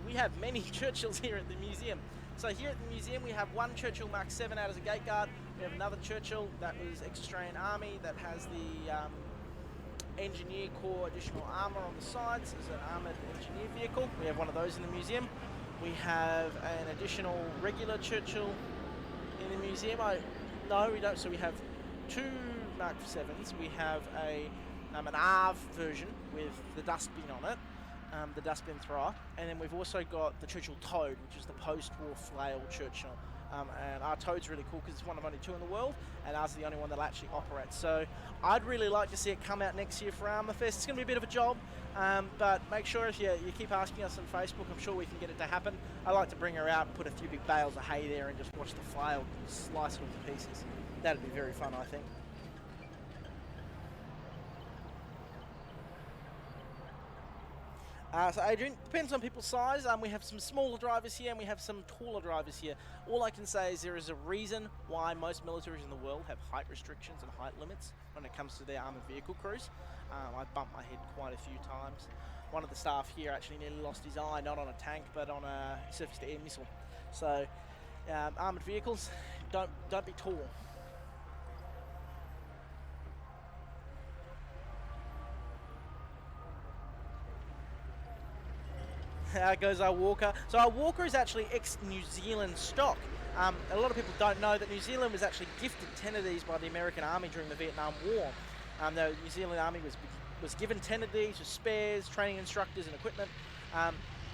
we have many Churchills here at the museum. So here at the museum we have one Churchill Mark 7 out as a gate guard. We have another Churchill that was ex-Australian Army that has the Engineer Corps additional armour on the sides as an armoured engineer vehicle. We have one of those in the museum. We have an additional regular Churchill in the museum. No, we don't. So we have two Mark 7s. We have an ARV version with the dustbin on it. The dustbin thrower, and then we've also got the Churchill Toad, which is the post-war flail Churchill. And our Toad's really cool because it's one of only two in the world, and ours is the only one that actually operates. So I'd really like to see it come out next year for AusArmourfest. It's going to be a bit of a job, but make sure if you keep asking us on Facebook, I'm sure we can get it to happen. I like to bring her out and put a few big bales of hay there and just watch the flail slice it all to pieces. That'd be very fun, I think. So Adrian, depends on people's size. We have some smaller drivers here and we have some taller drivers here. All I can say is there is a reason why most militaries in the world have height restrictions and height limits when it comes to their armoured vehicle crews. I bumped my head quite a few times. One of the staff here actually nearly lost his eye, not on a tank, but on a surface-to-air missile. So armoured vehicles, don't be tall. How goes our Walker? So our Walker is actually ex-New Zealand stock. A lot of people don't know that New Zealand was actually gifted 10 of these by the American Army during the Vietnam War. The New Zealand Army was given 10 of these with spares, training instructors and equipment.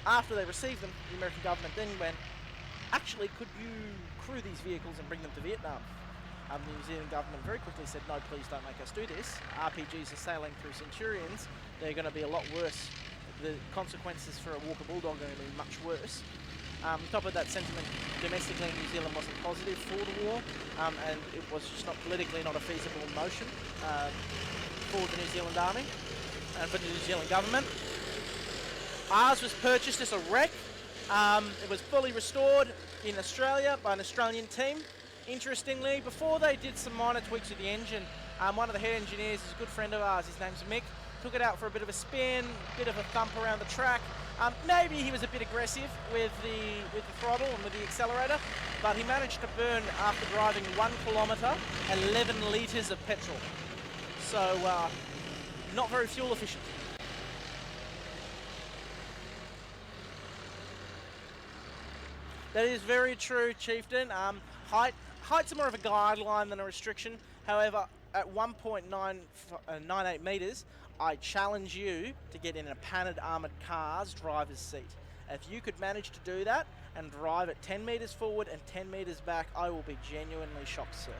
After they received them, the American government then went, actually, could you crew these vehicles and bring them to Vietnam? The New Zealand government very quickly said, no, please don't make us do this. RPGs are sailing through Centurions. They're going to be a lot worse. The consequences for a Walker Bulldog are going to be much worse. On top of that, sentiment domestically in New Zealand wasn't positive for the war, and it was just not politically not a feasible motion for the New Zealand Army and for the New Zealand government. Ours was purchased as a wreck. It was fully restored in Australia by an Australian team. Interestingly, before they did some minor tweaks with the engine, one of the head engineers is a good friend of ours. His name's Mick. Took it out for a bit of a spin, bit of a thump around the track. Maybe he was a bit aggressive with the throttle and with the accelerator, but he managed to burn, after driving 1 kilometre, 11 litres of petrol. So, not very fuel efficient. That is very true, Chieftain. Height's more of a guideline than a restriction. However, at 1.98 metres, I challenge you to get in a painted armoured car's driver's seat. If you could manage to do that and drive at 10 metres forward and 10 metres back, I will be genuinely shocked, sir.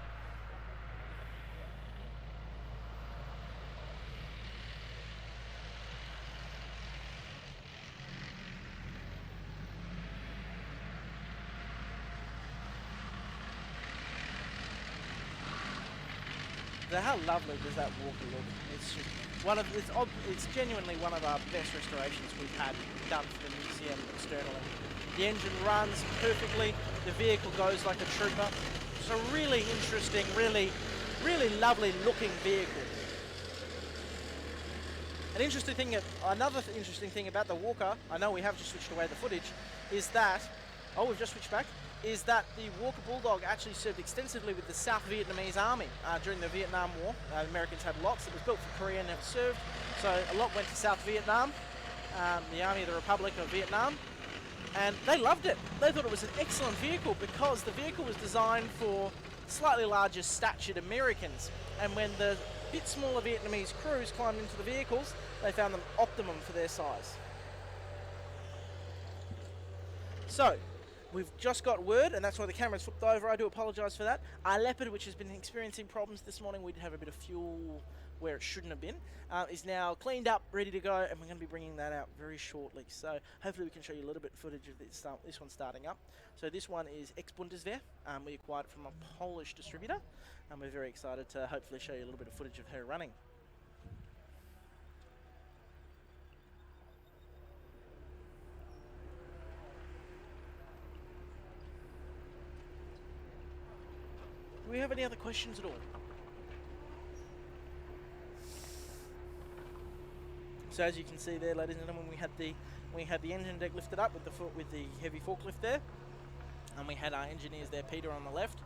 how lovely does that walker look? It's just it's genuinely one of our best restorations we've had done for the museum externally. The engine runs perfectly. The vehicle goes like a trooper. It's a really interesting, really lovely looking vehicle. Another interesting thing about the Walker, I know we have just switched away the footage, is that, we've just switched back, is that the Walker Bulldog actually served extensively with the South Vietnamese Army during the Vietnam War. The Americans had lots. It was built for Korea and never served, so a lot went to South Vietnam, the Army of the Republic of Vietnam, and they loved it. They thought it was an excellent vehicle because the vehicle was designed for slightly larger statured Americans, and when the bit smaller Vietnamese crews climbed into the vehicles, they found them optimum for their size. So, we've just got word, and that's why the camera's flipped over. I do apologise for that. Our Leopard, which has been experiencing problems this morning, we did have a bit of fuel where it shouldn't have been, is now cleaned up, ready to go, and we're going to be bringing that out very shortly. So hopefully we can show you a little bit of footage of this one starting up. So this one is ex-Bundeswehr. We acquired it from a Polish distributor, and we're very excited to hopefully show you a little bit of footage of her running. Do we have any other questions at all? So as you can see there, ladies and gentlemen, we had the engine deck lifted up with the heavy forklift there, and we had our engineers there, Peter on the left,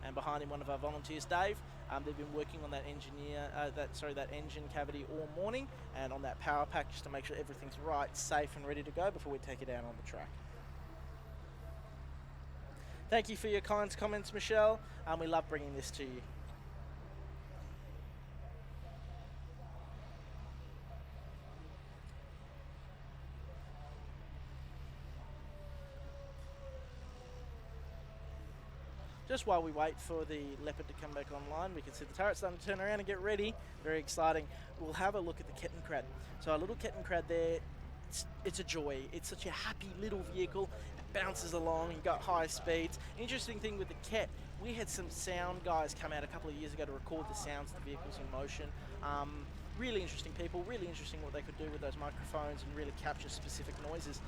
and behind him one of our volunteers, Dave. They've been working on that engine cavity all morning, and on that power pack just to make sure everything's right, safe, and ready to go before we take it out on the track. Thank you for your kind comments, Michelle. We love bringing this to you. Just while we wait for the Leopard to come back online, we can see the turret starting to turn around and get ready. Very exciting. We'll have a look at the Kettenkrad. So our little Kettenkrad there, it's a joy. It's such a happy little vehicle. It bounces along, you've got high speeds. Interesting thing with the Ket, we had some sound guys come out a couple of years ago to record the sounds of the vehicles in motion. Really interesting people, really interesting what they could do with those microphones and really capture specific noises.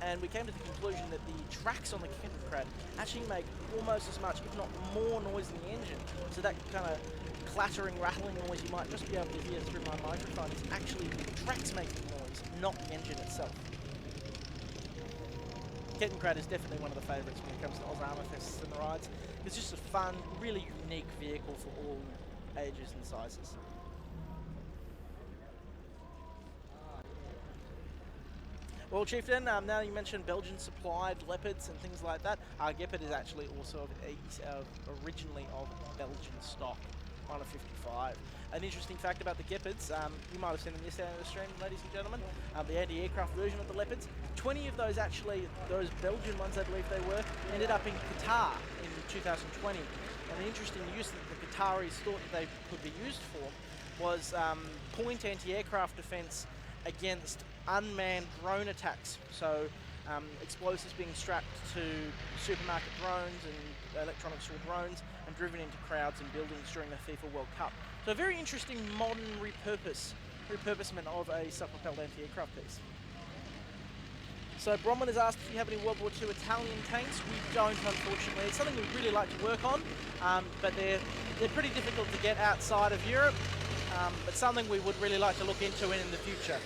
And we came to the conclusion that the tracks on the Kettenkrad actually make almost as much, if not more, noise than the engine. So that kind of clattering, rattling noise you might just be able to hear through my microphone is actually the tracks making noise, not the engine itself. Kettenkrad is definitely one of the favourites when it comes to AusArmourfests and rides. It's just a fun, really unique vehicle for all ages and sizes. Well, Chieftain, now you mentioned Belgian supplied Leopards and things like that. Our Gepard is actually also originally of Belgian stock, on a 55. An interesting fact about the Gepards, you might have seen them yesterday on the stream, ladies and gentlemen, the anti-aircraft version of the Leopards, 20 of those actually, those Belgian ones I believe they were, ended up in Qatar in 2020. And the interesting use that the Qataris thought that they could be used for was point anti-aircraft defense against unmanned drone attacks. So explosives being strapped to supermarket drones and electronic store drones and driven into crowds and buildings during the FIFA World Cup. So a very interesting modern repurposement of a self-propelled anti-aircraft piece. So Bronwyn has asked if you have any World War II Italian tanks. We don't, unfortunately. It's something we'd really like to work on, but they're pretty difficult to get outside of Europe, but something we would really like to look into in the future.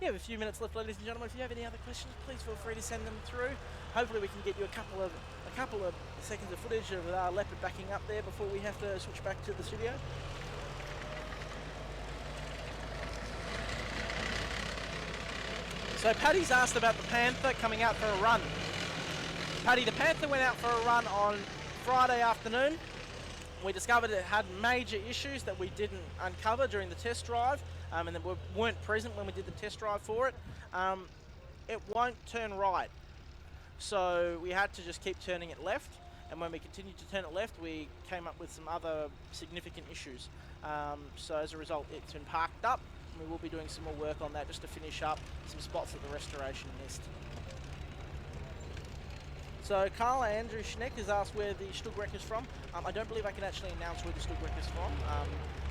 We have a few minutes left, ladies and gentlemen. If you have any other questions, please feel free to send them through. Hopefully we can get you a couple of seconds of footage of our Leopard backing up there before we have to switch back to the studio. So Paddy's asked about the Panther coming out for a run. Paddy, the Panther went out for a run on Friday afternoon. We discovered it had major issues that we didn't uncover during the test drive. And then we weren't present when we did the test drive for it. It won't turn right. so we had to just keep turning it left, and when we continued to turn it left, we came up with some other significant issues. So as a result, it's been parked up. We will be doing some more work on that just to finish up some spots that the restoration missed. So Carla Andrew Schneck has asked where the StuG wreck is from. I don't believe I can actually announce where the StuG wreck is from,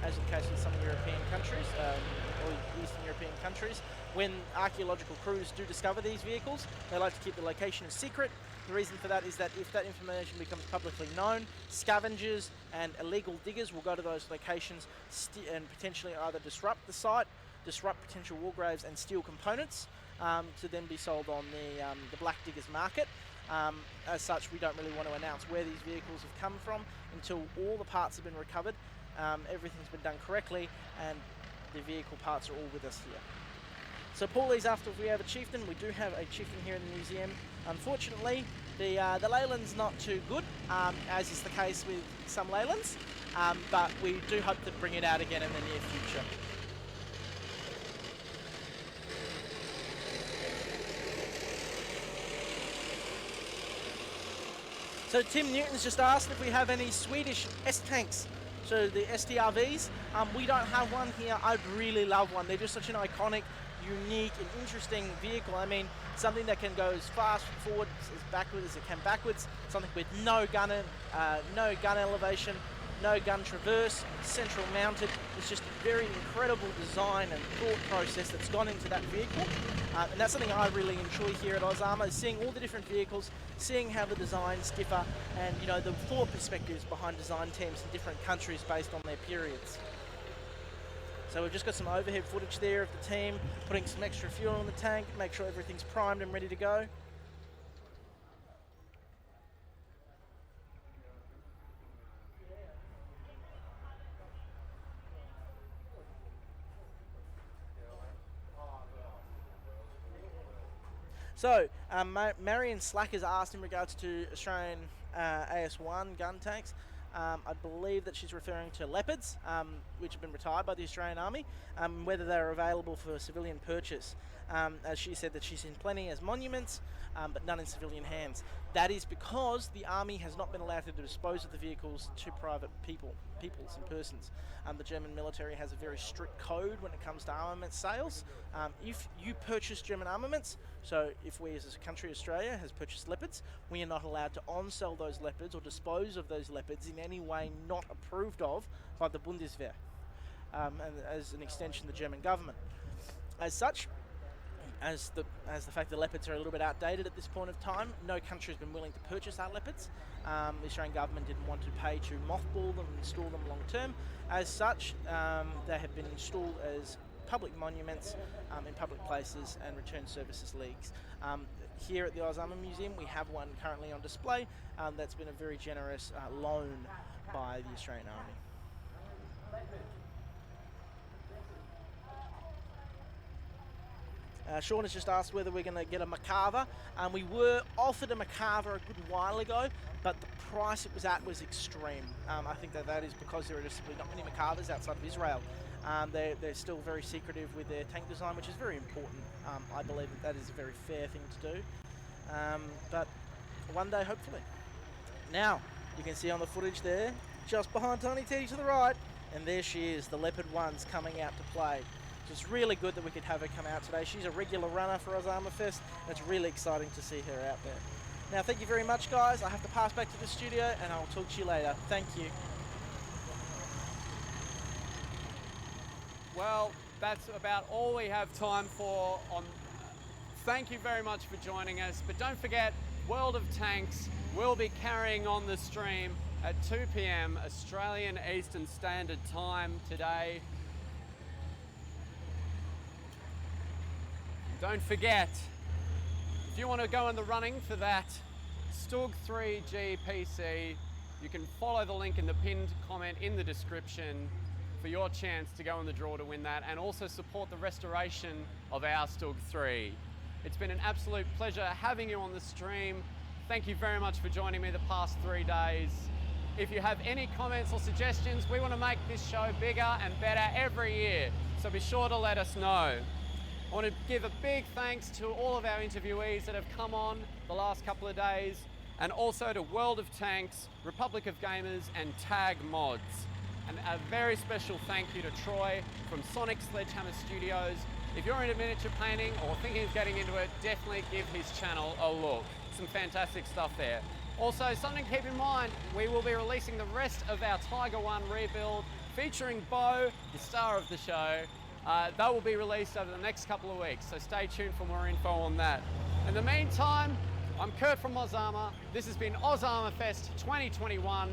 as in the case with some European countries, or Eastern European countries. When archaeological crews do discover these vehicles, they like to keep the location a secret. The reason for that is that if that information becomes publicly known, scavengers and illegal diggers will go to those locations and potentially either disrupt the site, disrupt potential war graves and steal components to then be sold on the black diggers market. As such, we don't really want to announce where these vehicles have come from until all the parts have been recovered, everything's been done correctly, and the vehicle parts are all with us here. So Paulie's after if we have a chieftain. We do have a chieftain here in the museum. Unfortunately, the Leyland's not too good, as is the case with some Leylands, but we do hope to bring it out again in the near future. So Tim Newton's just asked if we have any Swedish S-tanks, so the STRVs. We don't have one here. I'd really love one. They're just such an iconic, unique and interesting vehicle. I mean, something that can go as fast forward as backward as it can backwards, something with no gun elevation, no gun traverse, central mounted. It's just a very incredible design and thought process that's gone into that vehicle. And that's something I really enjoy here at AusArmour, is seeing all the different vehicles, seeing how the designs differ, and you know, the thought perspectives behind design teams in different countries based on their periods. So we've just got some overhead footage there of the team putting some extra fuel in the tank, make sure everything's primed and ready to go. So, Marion Slack has asked in regards to Australian AS1 gun tanks. I believe that she's referring to Leopards, which have been retired by the Australian Army, whether they're available for civilian purchase. As she said that she's seen plenty as monuments, but none in civilian hands. That is because the Army has not been allowed to dispose of the vehicles to private peoples and persons. The German military has a very strict code when it comes to armament sales. If you purchase German armaments, so if we as a country, Australia, has purchased Leopards, we are not allowed to on-sell those Leopards or dispose of those Leopards in any way not approved of by the Bundeswehr, and as an extension the German government. As such, as the fact that Leopards are a little bit outdated at this point of time, no country has been willing to purchase our Leopards. The Australian government didn't want to pay to mothball them and store them long term. As such, they have been installed as public monuments in public places and return services leagues. Here at the AusArmour Museum, we have one currently on display that's been a very generous loan by the Australian Army. Sean has just asked whether we're going to get a Macarva. We were offered a Macarva a good while ago, but the price it was at was extreme. I think that is because there are just simply not many Macarvas outside of Israel. They're still very secretive with their tank design, which is very important. I believe that is a very fair thing to do. But one day, hopefully. Now, you can see on the footage there, just behind Tiny Teddy to the right, and there she is, the Leopard 1's coming out to play. So it's really good that we could have her come out today. She's a regular runner for AusArmourfest, and it's really exciting to see her out there. Now, thank you very much, guys. I have to pass back to the studio, and I'll talk to you later. Thank you. Well, that's about all we have time for. Thank you very much for joining us, but don't forget, World of Tanks will be carrying on the stream at 2 p.m. Australian Eastern Standard Time today. Don't forget, if you want to go in the running for that StuG III PC, you can follow the link in the pinned comment in the description for your chance to go in the draw to win that, and also support the restoration of our StuG III. It's been an absolute pleasure having you on the stream. Thank you very much for joining me the past 3 days. If you have any comments or suggestions, we want to make this show bigger and better every year, so be sure to let us know. I want to give a big thanks to all of our interviewees that have come on the last couple of days, and also to World of Tanks, Republic of Gamers, and Tag Mods. And a very special thank you to Troy from Sonic Sledgehammer Studios. If you're into miniature painting or thinking of getting into it, definitely give his channel a look. Some fantastic stuff there. Also, something to keep in mind, we will be releasing the rest of our Tiger One rebuild featuring Beau, the star of the show. That will be released over the next couple of weeks, so stay tuned for more info on that. In the meantime, I'm Kurt from AusArmour. This has been AusArmourfest 2021.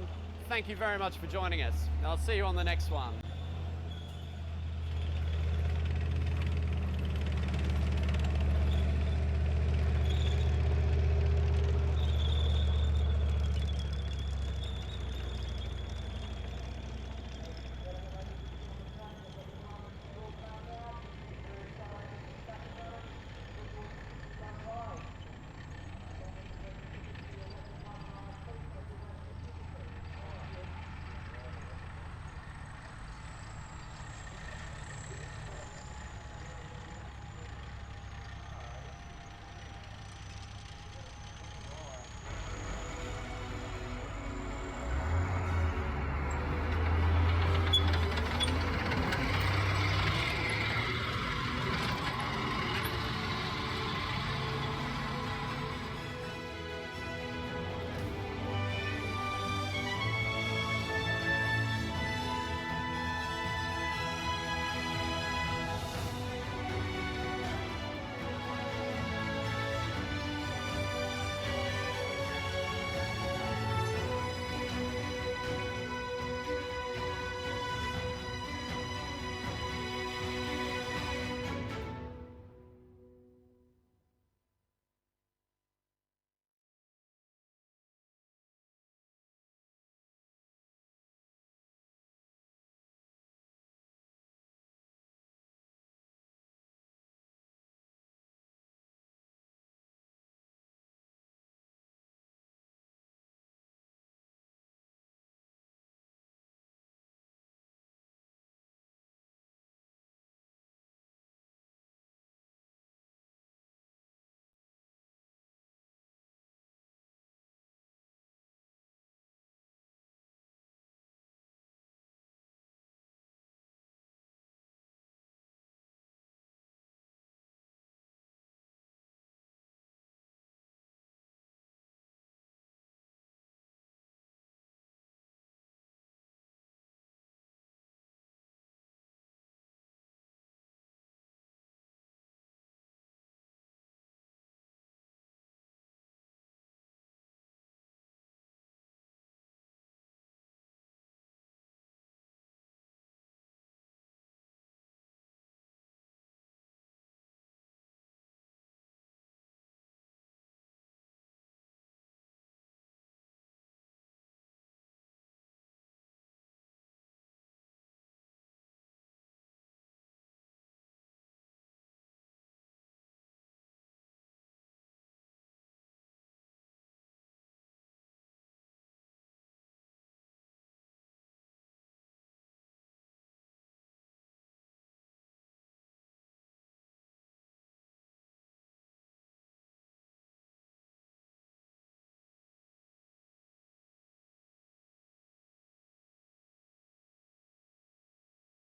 Thank you very much for joining us, and I'll see you on the next one.